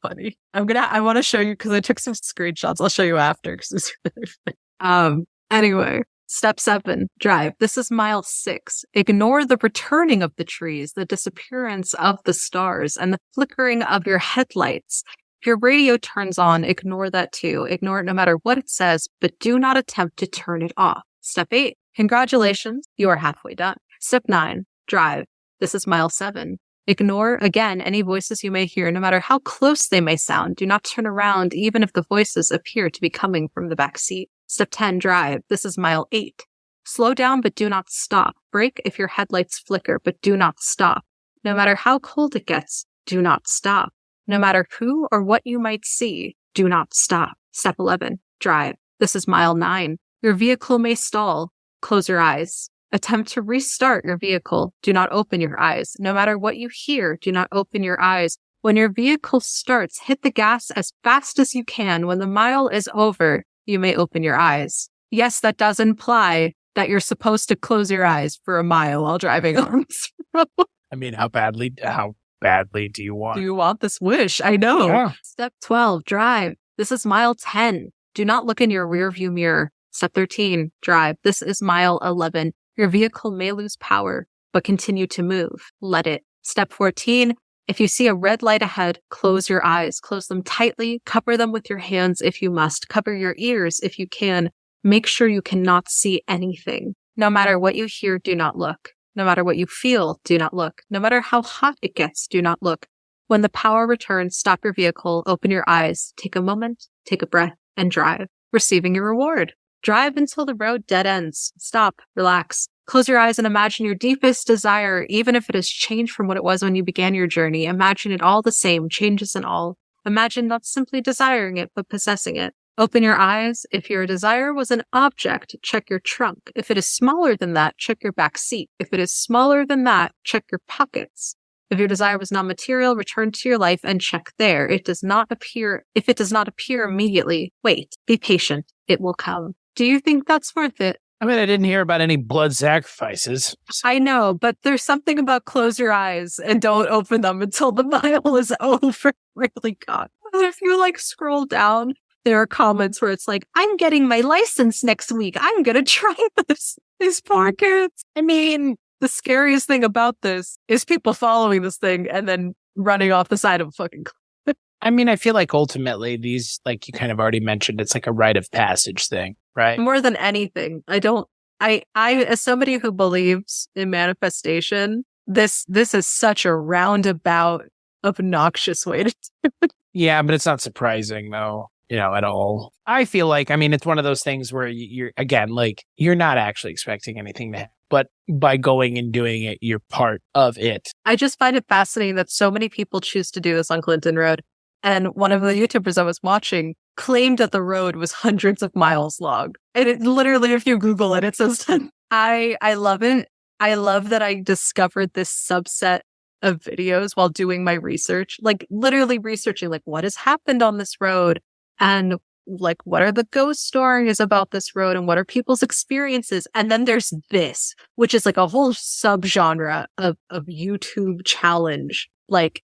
funny. I want to show you because I took some screenshots. I'll show you after because it's really funny. Anyway, step 7, drive. This is mile 6. Ignore the returning of the trees, the disappearance of the stars, and the flickering of your headlights. If your radio turns on, ignore that too. Ignore it no matter what it says, but do not attempt to turn it off. Step 8, congratulations, you are halfway done. Step 9, drive. This is mile 7. Ignore, again, any voices you may hear, no matter how close they may sound. Do not turn around, even if the voices appear to be coming from the back seat. Step 10, drive. This is mile 8. Slow down, but do not stop. Brake if your headlights flicker, but do not stop. No matter how cold it gets, do not stop. No matter who or what you might see, do not stop. Step 11, drive. This is mile 9. Your vehicle may stall. Close your eyes. Attempt to restart your vehicle. Do not open your eyes. No matter what you hear, do not open your eyes. When your vehicle starts, hit the gas as fast as you can. When the mile is over, you may open your eyes. Yes, that does imply that you're supposed to close your eyes for a mile while driving on this road. I mean, how badly do you want? Do you want this wish? I know. Yeah. Step 12, drive. This is mile 10. Do not look in your rearview mirror. Step 13, drive. This is mile 11. Your vehicle may lose power, but continue to move. Let it. Step 14, if you see a red light ahead, close your eyes. Close them tightly. Cover them with your hands if you must. Cover your ears if you can. Make sure you cannot see anything. No matter what you hear, do not look. No matter what you feel, do not look. No matter how hot it gets, do not look. When the power returns, stop your vehicle, open your eyes, take a moment, take a breath, and drive, receiving your reward. Drive until the road dead ends. Stop, relax. Close your eyes and imagine your deepest desire, even if it has changed from what it was when you began your journey. Imagine it all the same, changes and all. Imagine not simply desiring it, but possessing it. Open your eyes. If your desire was an object, check your trunk. If it is smaller than that, check your back seat. If it is smaller than that, check your pockets. If your desire was non-material, return to your life and check there. If it does not appear immediately, wait, be patient. It will come. Do you think that's worth it? I mean, I didn't hear about any blood sacrifices. I know, but there's something about close your eyes and don't open them until the mile is over. Really, God. If you scroll down there are comments where it's like, I'm getting my license next week. I'm going to try this. These poor kids. I mean, the scariest thing about this is people following this thing and then running off the side of a fucking cliff. I mean, I feel like ultimately these, like you kind of already mentioned, it's like a rite of passage thing, right? More than anything, I as somebody who believes in manifestation, this is such a roundabout, obnoxious way to do it. Yeah, but it's not surprising though, at all. I feel like, I mean, it's one of those things where you're, again, like you're not actually expecting anything to happen, but by going and doing it, you're part of it. I just find it fascinating that so many people choose to do this on Clinton Road. And one of the YouTubers I was watching claimed that the road was hundreds of miles long. And it literally, if you Google it, it says, I love it. I love that I discovered this subset of videos while doing my research, like literally researching, like what has happened on this road and like what are the ghost stories about this road and what are people's experiences. And then there's this, which is like a whole subgenre of YouTube challenge. Like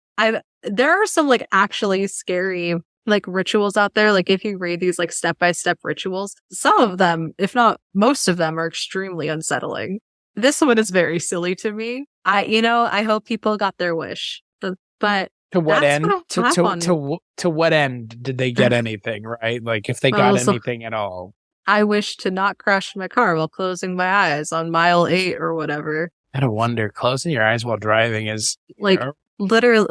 there are some like actually scary like rituals out there. Like if you read these like step-by-step rituals, some of them, if not most of them, are extremely unsettling. This one is very silly to me. I hope people got their wish, but to what end? To what end did they get anything? Right? Like if they got anything at all. I wish to not crash my car while closing my eyes on mile 8 or whatever. I don't wonder. Closing your eyes while driving is like literally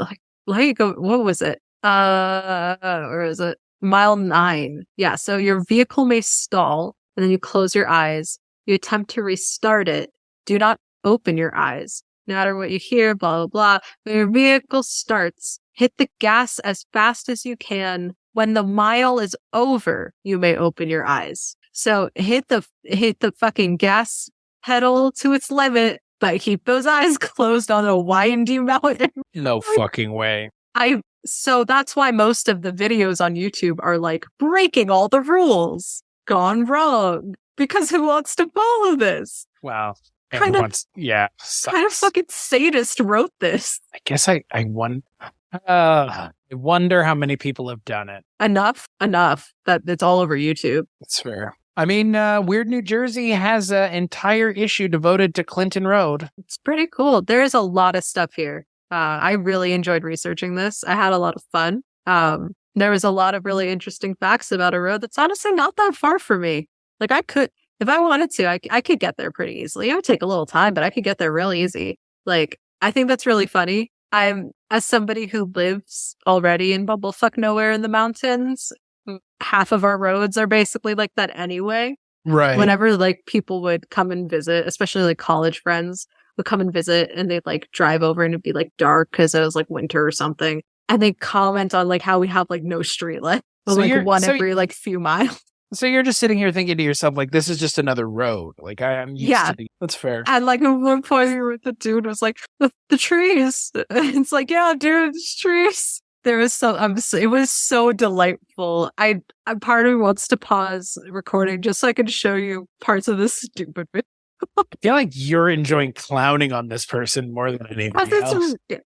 like what was it? Or is it mile 9? Yeah. So your vehicle may stall, and then you close your eyes. You attempt to restart it. Do not open your eyes. No matter what you hear, blah, blah, blah. When your vehicle starts, hit the gas as fast as you can. When the mile is over, you may open your eyes. So hit the fucking gas pedal to its limit, but keep those eyes closed on a windy mountain. No fucking way. So that's why most of the videos on YouTube are like breaking all the rules, gone wrong. Because who wants to follow this? Wow. Kind of fucking sadist wrote this. I guess I wonder how many people have done it. Enough that it's all over YouTube. That's fair. I mean, Weird New Jersey has an entire issue devoted to Clinton Road. It's pretty cool. There is a lot of stuff here. I really enjoyed researching this. I had a lot of fun. There was a lot of really interesting facts about a road that's honestly not that far from me. Like I could, if I wanted to, I could get there pretty easily. It would take a little time, but I could get there real easy. Like, I think that's really funny. As somebody who lives already in bumblefuck nowhere in the mountains, half of our roads are basically like that anyway. Right. Whenever like people would come and visit, especially like college friends would come and visit and they'd like drive over and it'd be like dark because it was like winter or something. And they comment on like how we have like no street light, but so like one every like few miles. So you're just sitting here thinking to yourself, like, this is just another road. Like, I'm used to the... That's fair. And, like, at one point, the dude was like, the trees. It's like, yeah, dude, it's trees. There was it was so delightful. Part of me wants to pause recording just so I can show you parts of this stupid video. I feel like you're enjoying clowning on this person more than anything else.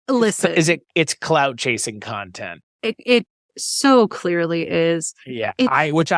Listen. It's clout chasing content. It so clearly is. Yeah. I was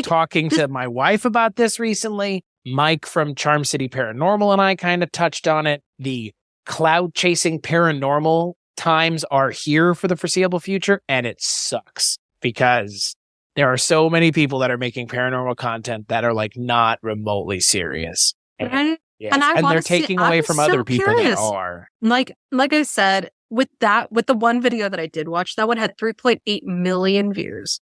talking to my wife about this recently. Mike from Charm City Paranormal and I kind of touched on it. The cloud chasing paranormal times are here for the foreseeable future, and it sucks because there are so many people that are making paranormal content that are like not remotely serious. And they're taking away from other people that are. Like I said, with the one video that I did watch, that one had 3.8 million views.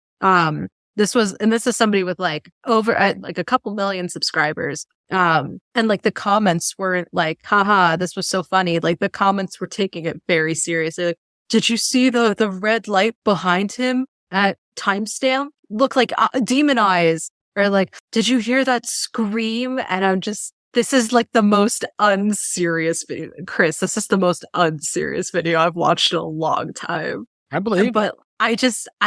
This is somebody with like over like a couple million subscribers. And like the comments weren't like, haha, this was so funny. Like the comments were taking it very seriously. Like, did you see the red light behind him at timestamp? Look like demon eyes. Or like, did you hear that scream? And this is like the most unserious video. Chris, this is the most unserious video I've watched in a long time. I believe. But I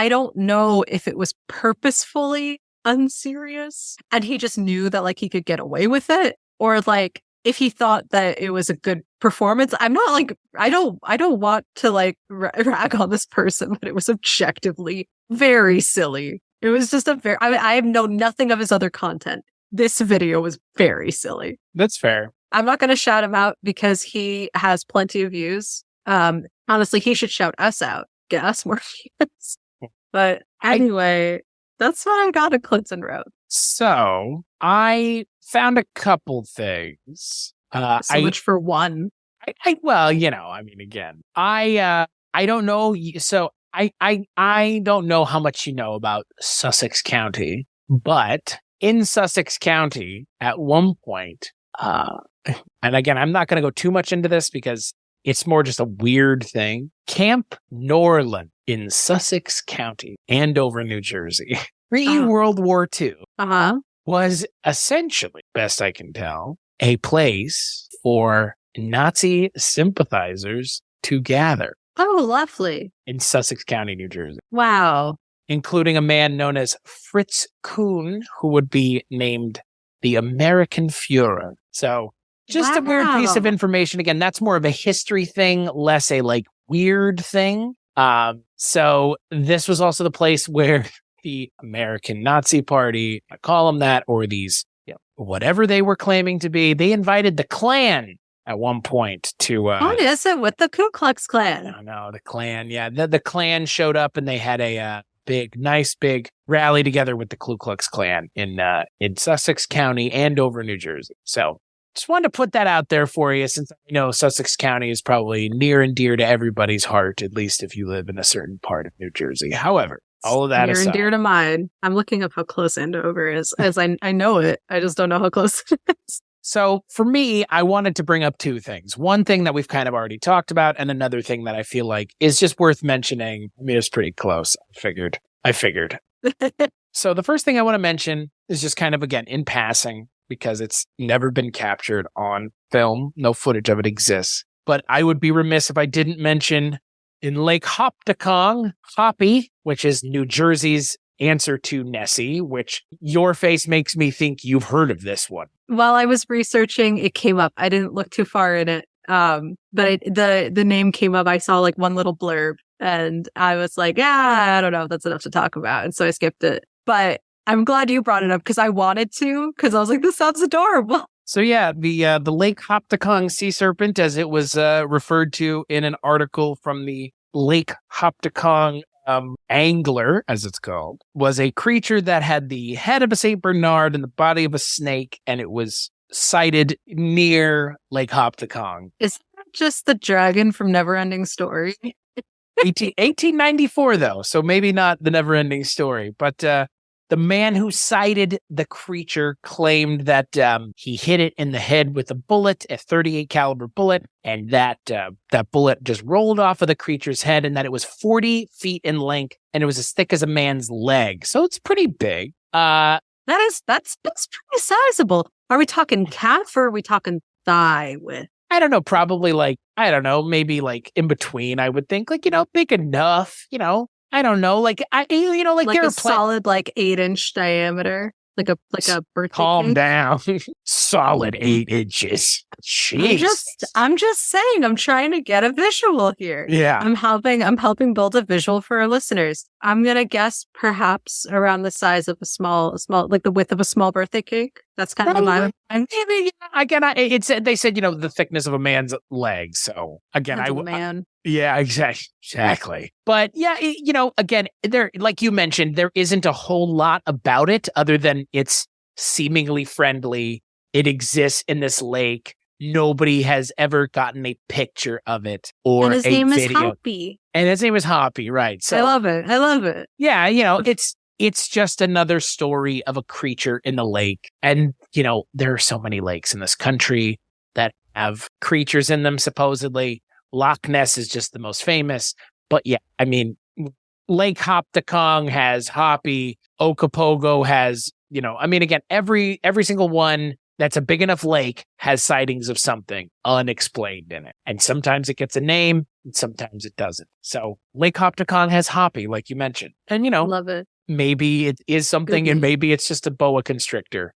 don't know if it was purposefully unserious and he just knew that like he could get away with it, or like if he thought that it was a good performance. I'm not like, I don't want to like rag on this person, but it was objectively very silly. It was just I know nothing of his other content. This video was very silly. That's fair. I'm not going to shout him out because he has plenty of views. Honestly, he should shout us out, get us more views. But anyway, that's what I got at Clinton Road. So I found a couple things. So much for one. Well, I mean, again, I don't know. So I don't know how much you know about Sussex County, but in Sussex County at one point, and again, I'm not going to go too much into this because it's more just a weird thing. Camp Norland in Sussex County, Andover, New Jersey, pre-World War II, was essentially, best I can tell, a place for Nazi sympathizers to gather. Oh, lovely. In Sussex County, New Jersey. Wow. Including a man known as Fritz Kuhn, who would be named the American Führer. So just a weird piece of information. Again, that's more of a history thing, less a like weird thing. So this was also the place where the American Nazi Party, I call them that, or these, whatever they were claiming to be, they invited the Klan at one point to... what is it with the Ku Klux Klan? No, the Klan. Yeah, the Klan showed up and they had a nice big rally together with the Ku Klux Klan in Sussex County, Andover, New Jersey. So just wanted to put that out there for you, since I know Sussex County is probably near and dear to everybody's heart, at least if you live in a certain part of New Jersey. However, all of that near aside, and dear to mine. I'm looking up how close Andover is, as I know it. I just don't know how close it is. So for me, I wanted to bring up two things. One thing that we've kind of already talked about, and another thing that I feel like is just worth mentioning. I mean, it's pretty close. I figured. So the first thing I want to mention is just kind of, again, in passing, because it's never been captured on film. No footage of it exists. But I would be remiss if I didn't mention in Lake Hopatcong, Hoppy, which is New Jersey's answer to Nessie, which your face makes me think you've heard of this one. While I was researching, it came up. I didn't look too far in it. But the name came up. I saw like one little blurb and I was like, I don't know if that's enough to talk about. And so I skipped it. But I'm glad you brought it up because I wanted to, because I was like, this sounds adorable. So yeah, the Lake Hopatcong sea serpent, as it was referred to in an article from the Lake Hopatcong angler, as it's called, was a creature that had the head of a St. Bernard and the body of a snake, and it was sighted near Lake Hopatcong. Is that just the dragon from Neverending Story? 1894, though, so maybe not the Neverending Story, but the man who sighted the creature claimed that he hit it in the head with a bullet, a .38 caliber bullet, and that bullet just rolled off of the creature's head, and that it was 40 feet in length, and it was as thick as a man's leg. So it's pretty big. That's pretty sizable. Are we talking calf or are we talking thigh width? I don't know, probably like, I don't know, maybe like in between, I would think, like, big enough, I don't know, like like a solid 8-inch diameter, like a birthday Calm cake. down. Solid 8 inches. Jeez. I'm just saying, I'm trying to get a visual here. Yeah. I'm helping build a visual for our listeners. I'm gonna guess perhaps around the size of a small, like the width of a small birthday cake. That's kind of my. Maybe again, they said the thickness of a man's leg. So again, man. Yeah, exactly. But yeah, again, there, like you mentioned, there isn't a whole lot about it other than it's seemingly friendly. It exists in this lake. Nobody has ever gotten a picture of it or and his a name video. Is Hoppy. And his name is Hoppy, right? So I love it. Yeah, it's just another story of a creature in the lake. And, there are so many lakes in this country that have creatures in them, supposedly. Loch Ness is just the most famous. But yeah, I mean, Lake Hopatcong has Hoppy. Okopogo has, again, every single one that's a big enough lake has sightings of something unexplained in it. And sometimes it gets a name and sometimes it doesn't. So Lake Hopatcong has Hoppy, like you mentioned. And, love it. Maybe it is something and maybe it's just a boa constrictor.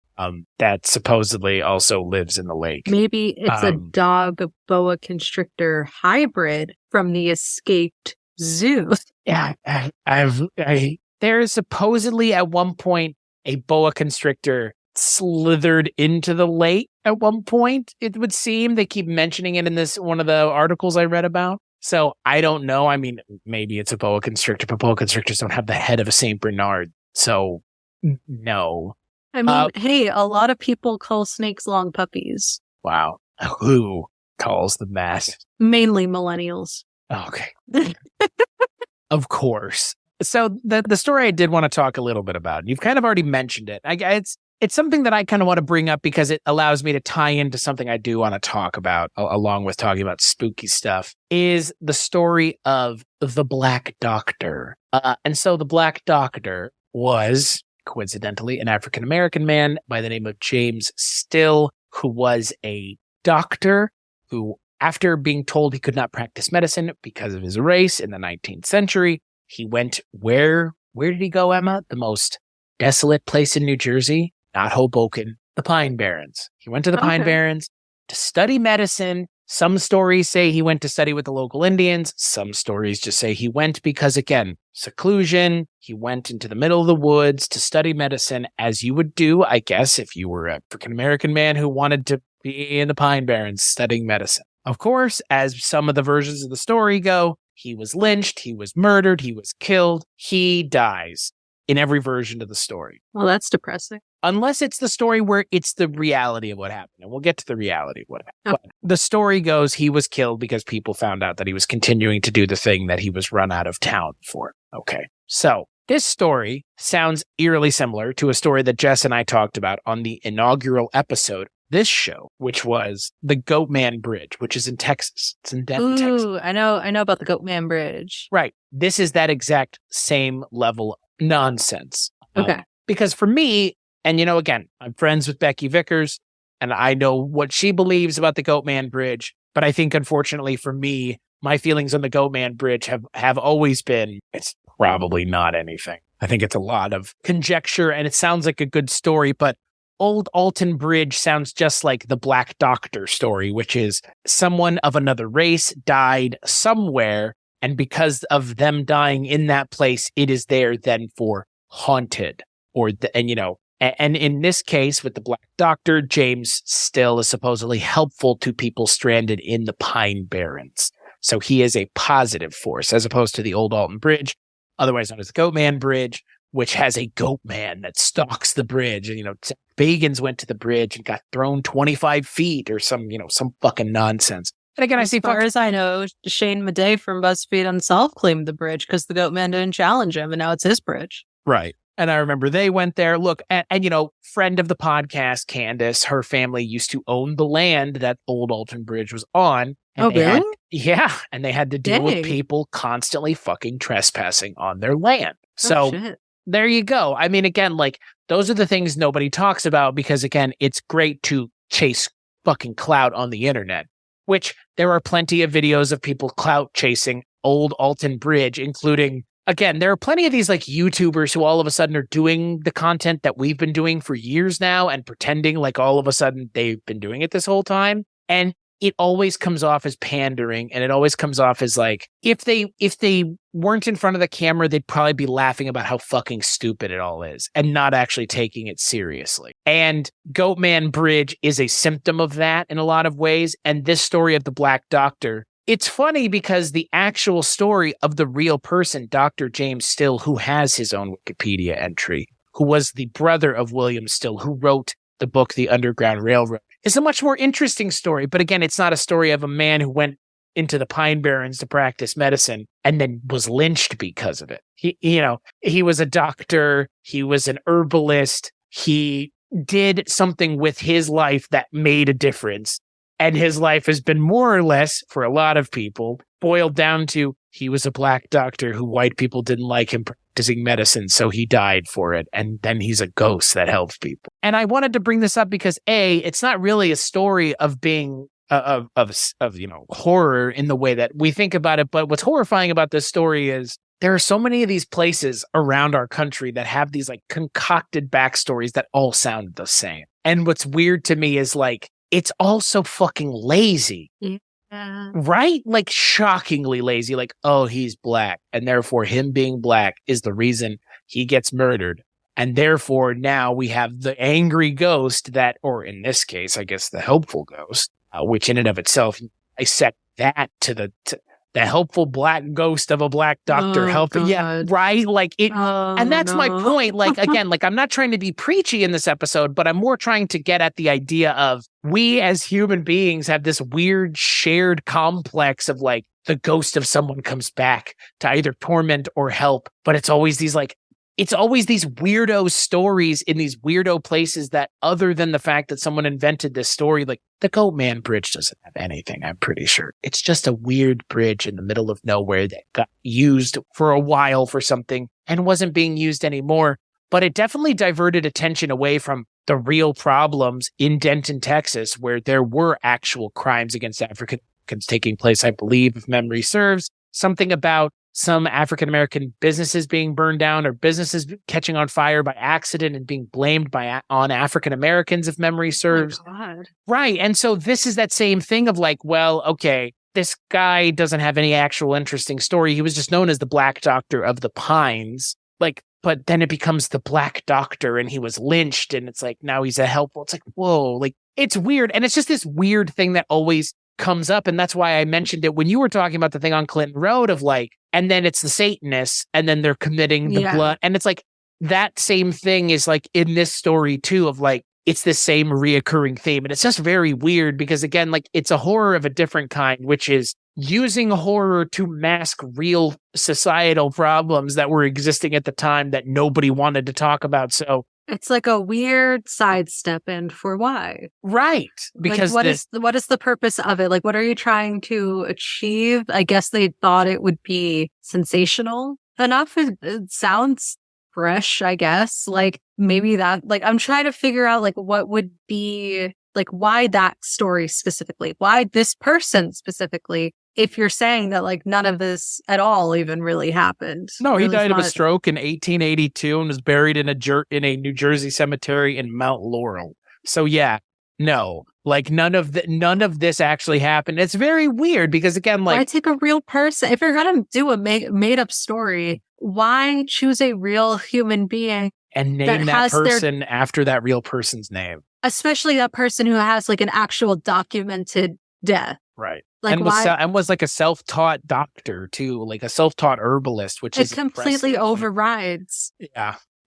that supposedly also lives in the lake. Maybe it's a dog boa constrictor hybrid from the escaped zoo. Yeah, there's supposedly at one point a boa constrictor slithered into the lake at one point, it would seem. They keep mentioning it in one of the articles I read about. So I don't know. I mean, maybe it's a boa constrictor, but boa constrictors don't have the head of a St. Bernard. So no. I mean, hey, a lot of people call snakes long puppies. Wow. Who calls them that? Mainly millennials. Okay. Of course. So the story I did want to talk a little bit about, you've kind of already mentioned it. It's something that I kind of want to bring up because it allows me to tie into something I do want to talk about, along with talking about spooky stuff, is the story of the Black Doctor. And so the Black Doctor was, coincidentally, an African-American man by the name of James Still, who was a doctor who, after being told he could not practice medicine because of his race in the 19th century, he went where did he go, Emma? The most desolate place in New Jersey? Not Hoboken, the Pine Barrens. He went to the Pine Barrens to study medicine. Some stories say he went to study with the local Indians. Some stories just say he went because, again, seclusion. He went into the middle of the woods to study medicine, as you would do, I guess, if you were an African-American man who wanted to be in the Pine Barrens studying medicine. Of course, as some of the versions of the story go, he was lynched, he was murdered, he was killed, he dies in every version of the story. Well, that's depressing. Unless it's the story where it's the reality of what happened. And we'll get to the reality of what happened. But the story goes he was killed because people found out that he was continuing to do the thing that he was run out of town for. Okay. So this story sounds eerily similar to a story that Jess and I talked about on the inaugural episode this show, which was the Goatman Bridge, which is in Texas. It's in Denton, Texas. Ooh, I know about the Goatman Bridge. Right. This is that exact same level of nonsense. Okay. Because for me, and again, I'm friends with Becky Vickers, and I know what she believes about the Goatman Bridge, but I think, unfortunately for me, my feelings on the Goatman Bridge have always been, it's probably not anything. I think it's a lot of conjecture, and it sounds like a good story, but Old Alton Bridge sounds just like the Black Doctor story, which is someone of another race died somewhere, and because of them dying in that place, it is there then for haunted. And in this case, with the Black Doctor, James Still is supposedly helpful to people stranded in the Pine Barrens. So he is a positive force, as opposed to the Old Alton Bridge, otherwise known as the Goatman Bridge, which has a goat man that stalks the bridge. And, Bagans went to the bridge and got thrown 25 feet or some fucking nonsense. And again, as far as I know, Shane Madej from BuzzFeed Unsolved claimed the bridge because the goat man didn't challenge him, and now it's his bridge. Right. And I remember they went there. Look, and friend of the podcast, Candace, her family used to own the land that Old Alton Bridge was on. Oh, really? And they had to deal with people constantly fucking trespassing on their land. So there you go. I mean, again, those are the things nobody talks about because, again, it's great to chase fucking clout on the internet, which there are plenty of videos of people clout chasing Old Alton Bridge, including, again, there are plenty of these YouTubers who all of a sudden are doing the content that we've been doing for years now and pretending like all of a sudden they've been doing it this whole time. And it always comes off as pandering, and it always comes off as if they weren't in front of the camera, they'd probably be laughing about how fucking stupid it all is and not actually taking it seriously. And Goatman Bridge is a symptom of that in a lot of ways. And this story of the Black Doctor, it's funny because the actual story of the real person, Dr. James Still, who has his own Wikipedia entry, who was the brother of William Still, who wrote the book, The Underground Railroad, is a much more interesting story. But again, it's not a story of a man who went into the Pine Barrens to practice medicine and then was lynched because of it. He was a doctor. He was an herbalist. He did something with his life that made a difference. And his life has been more or less, for a lot of people, boiled down to he was a Black doctor who white people didn't like him practicing medicine, so he died for it. And then he's a ghost that helps people. And I wanted to bring this up because, A, it's not really a story of being of horror in the way that we think about it. But what's horrifying about this story is there are so many of these places around our country that have these like concocted backstories that all sound the same. And what's weird to me is like, it's all so fucking lazy. Yeah. Right? Like shockingly lazy. Like, oh, he's black. And therefore him being black is the reason he gets murdered. And therefore now we have the angry ghost that, or in this case, I guess the helpful ghost, which in and of itself, I set that to the helpful black ghost of a black doctor helping. God. Yeah. Right. Like it. And that's my point. Like, again, like I'm not trying to be preachy in this episode, but I'm more trying to get at the idea of we as human beings have this weird shared complex of like the ghost of someone comes back to either torment or help. But it's always these like, it's always these weirdo stories in these weirdo places that other than the fact that someone invented this story, like the Goat Man Bridge doesn't have anything, I'm pretty sure. It's just a weird bridge in the middle of nowhere that got used for a while for something and wasn't being used anymore. But it definitely diverted attention away from the real problems in Denton, Texas, where there were actual crimes against African Americans taking place, I believe, if memory serves. Something about some African-American businesses being burned down or businesses catching on fire by accident and being blamed on African-Americans, if memory serves. Oh my God. Right. And so this is that same thing of like, well, okay, this guy doesn't have any actual interesting story. He was just known as the Black Doctor of the Pines. Like, but then it becomes the Black Doctor and he was lynched and it's like, now he's a helpful. It's like, whoa, like it's weird. And it's just this weird thing that always comes up. And that's why I mentioned it when you were talking about the thing on Clinton Road of like, and then it's the Satanists and then they're committing the blood. And it's like that same thing is like in this story too of like, it's the same reoccurring theme. And it's just very weird because again, like it's a horror of a different kind, which is using horror to mask real societal problems that were existing at the time that nobody wanted to talk about. So it's like a weird sidestep and for why? Right. Because like what is the purpose of it? Like, what are you trying to achieve? I guess they thought it would be sensational enough. It sounds fresh, I guess. Like maybe that, like, I'm trying to figure out like what would be like, why that story specifically, why this person specifically, if you're saying that like none of this at all even really happened. No, he died of a stroke in 1882 and was buried in a New Jersey cemetery in Mount Laurel. So yeah, no, like none of this actually happened. It's very weird because again, like, why take a real person? If you're gonna do a made up story, why choose a real human being and name that person after that real person's name? Especially that person who has like an actual documented death. Right. Like and was like a self-taught doctor too, like a self-taught herbalist, which is completely overrides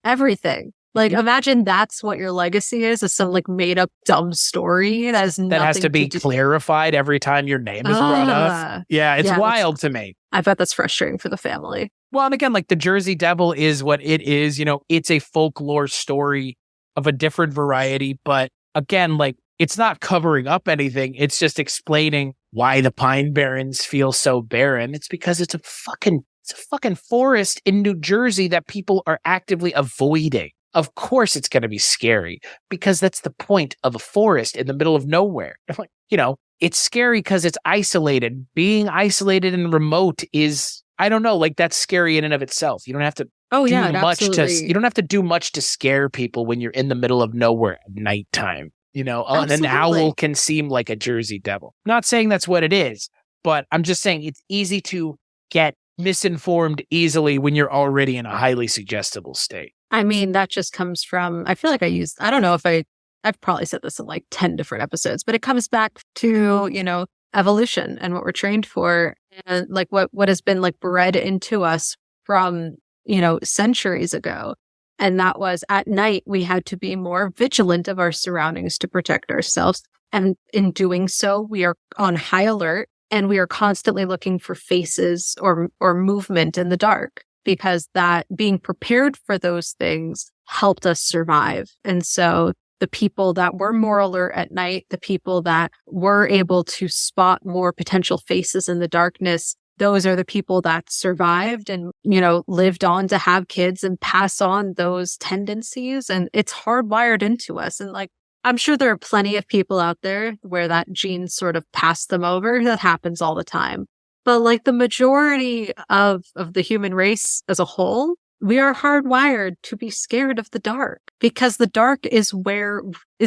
everything. Like imagine that's what your legacy is some like made up dumb story that has to be clarified every time your name is brought up. Yeah, it's wild to me. I bet that's frustrating for the family. Well, and again, like the Jersey Devil is what it is, you know, it's a folklore story of a different variety, but again, like it's not covering up anything. It's just explaining why the Pine Barrens feel so barren. It's because it's a fucking forest in New Jersey that people are actively avoiding. Of course it's going to be scary because that's the point of a forest in the middle of nowhere. Like, you know, it's scary because it's isolated. Being isolated and remote is, I don't know, like that's scary in and of itself. You don't have to you don't have to do much to scare people when you're in the middle of nowhere at nighttime. You know, an owl can seem like a Jersey Devil. Not saying that's what it is, but I'm just saying it's easy to get misinformed easily when you're already in a highly suggestible state. I mean, that just comes from, I feel like I don't know if I've probably said this in like 10 different episodes, but it comes back to, you know, evolution and what we're trained for and like what has been like bred into us from, you know, centuries ago. And that was at night, we had to be more vigilant of our surroundings to protect ourselves. And in doing so, we are on high alert and we are constantly looking for faces or movement in the dark because that being prepared for those things helped us survive. And so the people that were more alert at night, the people that were able to spot more potential faces in the darkness, those are the people that survived and, you know, lived on to have kids and pass on those tendencies. And it's hardwired into us. And like, I'm sure there are plenty of people out there where that gene sort of passed them over. That happens all the time. But like the majority of the human race as a whole, we are hardwired to be scared of the dark because the dark is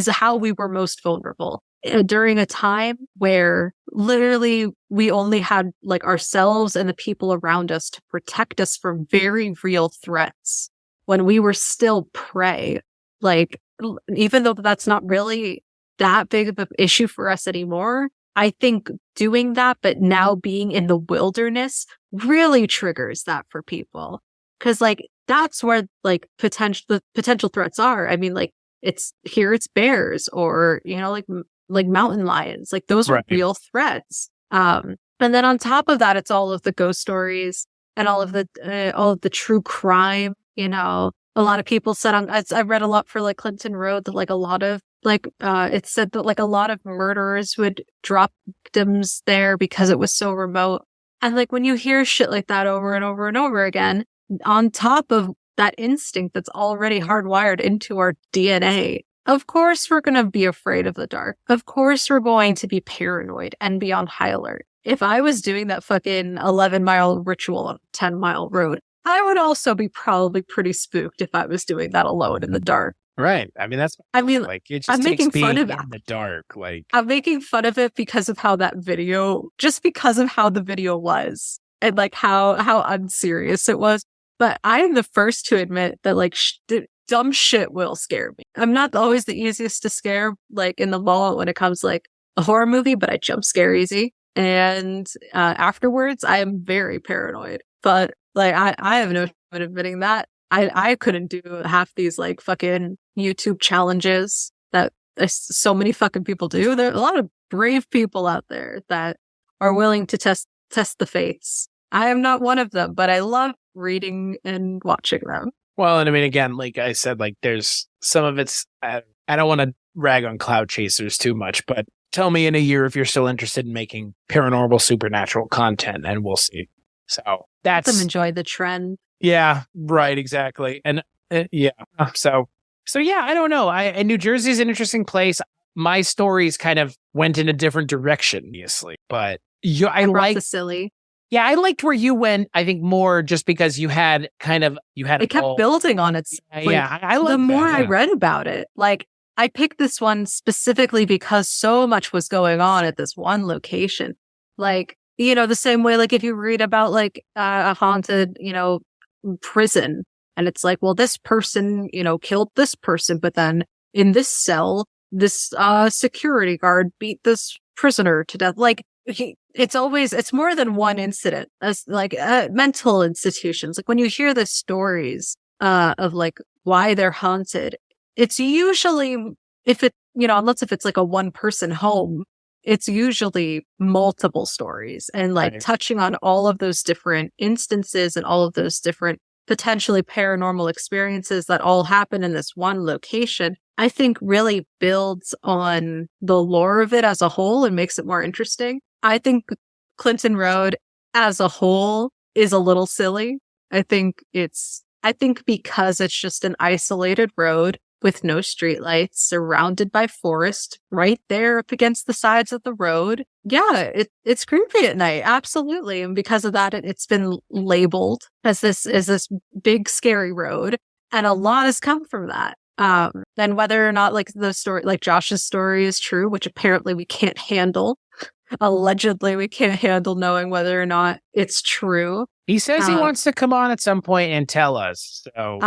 how we were most vulnerable during a time where literally we only had like ourselves and the people around us to protect us from very real threats when we were still prey. Like, even though that's not really that big of an issue for us anymore, I think doing that, but now being in the wilderness really triggers that for people. Cause like, that's where like the potential threats are. I mean, like it's bears or, you know, like mountain lions, like those are real threats. And then on top of that, it's all of the ghost stories and all of the true crime, you know. A lot of people said I read a lot for like Clinton Road that like a lot of like it said that like a lot of murderers would drop victims there because it was so remote. And like when you hear shit like that over and over and over again, on top of that instinct that's already hardwired into our DNA, of course we're going to be afraid of the dark. Of course we're going to be paranoid and be on high alert. If I was doing that fucking 11-mile ritual on a 10-mile road, I would also be probably pretty spooked if I was doing that alone in the dark. Right. I mean, like it just I'm making fun of in the dark. Like I'm making fun of it because of how because of how the video was and like how unserious it was. But I am the first to admit that like dumb shit will scare me. I'm not always the easiest to scare, like in the moment when it comes to, like a horror movie, but I jump scare easy. And afterwards, I am very paranoid. But like, I have no shame in admitting that. I couldn't do half these like fucking YouTube challenges that so many fucking people do. There are a lot of brave people out there that are willing to test the faiths. I am not one of them, but I love reading and watching them. Well, and I mean, again, like I said, like there's some of it's, I don't want to rag on cloud chasers too much, but tell me in a year if you're still interested in making paranormal supernatural content and we'll see. So that's... Let them enjoy the trend. Yeah, right, exactly. And yeah, so yeah, I don't know. And New Jersey is an interesting place. My stories kind of went in a different direction, obviously, but I like the silly. Yeah, I liked where you went. I think more just because you had it kept building on it. Like, yeah, I love the more that, I read about it. Like I picked this one specifically because so much was going on at this one location. Like, you know, the same way, like if you read about like a haunted, you know, prison, and it's like, well, this person, you know, killed this person, but then in this cell, this security guard beat this prisoner to death. Like it's more than one incident. As like mental institutions, like when you hear the stories of like why they're haunted, it's usually unless if it's like a one person home, it's usually multiple stories and like touching on all of those different instances and all of those different potentially paranormal experiences that all happen in this one location, I think really builds on the lore of it as a whole and makes it more interesting. I think Clinton Road as a whole is a little silly. I think because it's just an isolated road with no streetlights, surrounded by forest, right there up against the sides of the road. Yeah, it's creepy at night, absolutely. And because of that, it's been labeled as this big scary road, and a lot has come from that. And whether or not like the story, like Josh's story, is true, which apparently we can't handle. Allegedly, we can't handle knowing whether or not it's true. He says he wants to come on at some point and tell us. So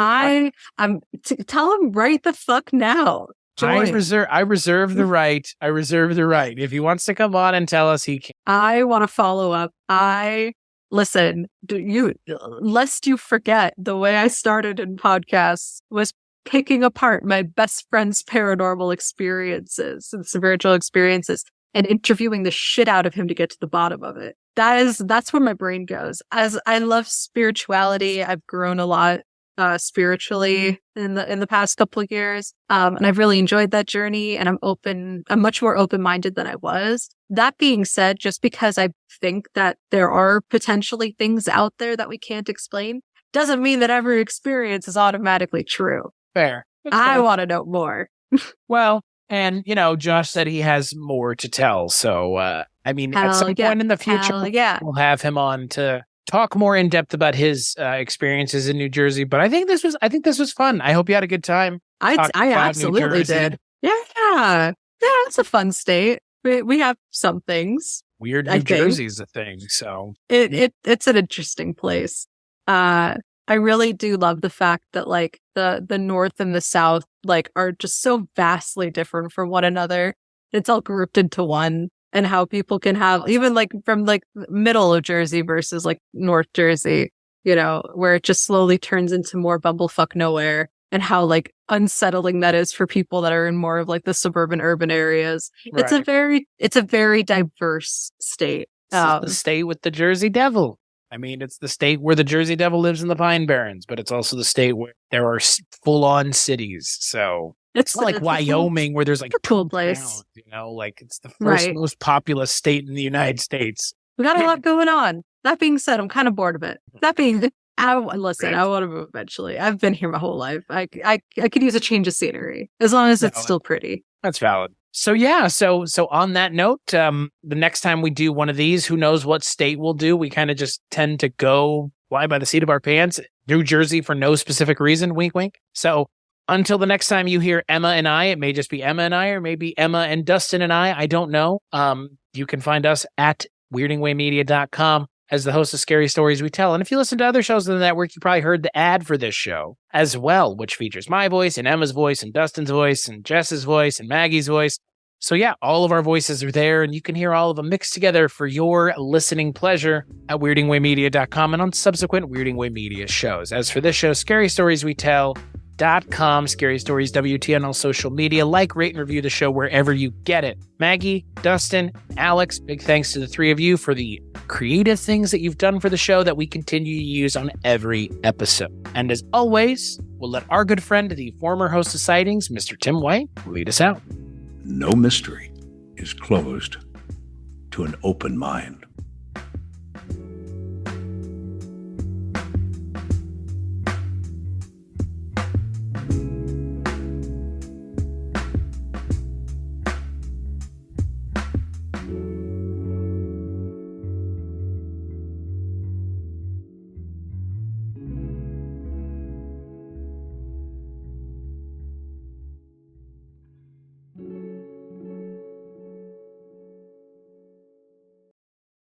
tell him right the fuck now. I reserve the right. I reserve the right. If he wants to come on and tell us, he can. I want to follow up. Listen. Lest you forget, the way I started in podcasts was picking apart my best friend's paranormal experiences and spiritual experiences, and interviewing the shit out of him to get to the bottom of it. That's where my brain goes. As I love spirituality, I've grown a lot spiritually in the past couple of years, and I've really enjoyed that journey. And I'm much more open-minded than I was. That being said, just because I think that there are potentially things out there that we can't explain, doesn't mean that every experience is automatically true. Fair. I want to know more. Well, And, Josh said he has more to tell. So, at some point in the future, we'll have him on to talk more in depth about his experiences in New Jersey. But I think this was fun. I hope you had a good time. I absolutely did. Yeah, it's a fun state. We have some things. Weird New Jersey's a thing. So it's an interesting place. I really do love the fact that like the North and the South like are just so vastly different from one another. It's all grouped into one, and how people can have even like from like middle of Jersey versus like North Jersey, where it just slowly turns into more bumblefuck nowhere, and how like unsettling that is for people that are in more of like the suburban urban areas. Right. It's a very diverse state. The state with the Jersey Devil. It's the state where the Jersey Devil lives in the Pine Barrens, but it's also the state where there are full-on cities. So it's not like Wyoming where there's like a cool place. Towns, like it's the first most populous state in the United States. We got a lot going on. That being said, I'm kind of bored of it. That being, I want to move eventually. I've been here my whole life. I could use a change of scenery as long as it's still pretty. That's valid. So so on that note, the next time we do one of these, who knows what state we'll do? We kind of just tend to fly by the seat of our pants. New Jersey for no specific reason, wink, wink. So until the next time you hear Emma and I, it may just be Emma and I, or maybe Emma and Dustin and I don't know. You can find us at weirdingwaymedia.com as the host of Scary Stories We Tell. And if you listen to other shows on the network, you probably heard the ad for this show as well, which features my voice and Emma's voice and Dustin's voice and Jess's voice and Maggie's voice. So yeah, all of our voices are there, and you can hear all of them mixed together for your listening pleasure at weirdingwaymedia.com and on subsequent Weirding Way Media shows. As for this show, Scary Stories We Tell.com, Scary Stories WTN on social media. Like, rate, and review the show wherever you get it. Maggie, Dustin, Alex, big thanks to the three of you for the creative things that you've done for the show that we continue to use on every episode. And as always, we'll let our good friend, the former host of Sightings, Mr. Tim White, lead us out. No mystery is closed to an open mind.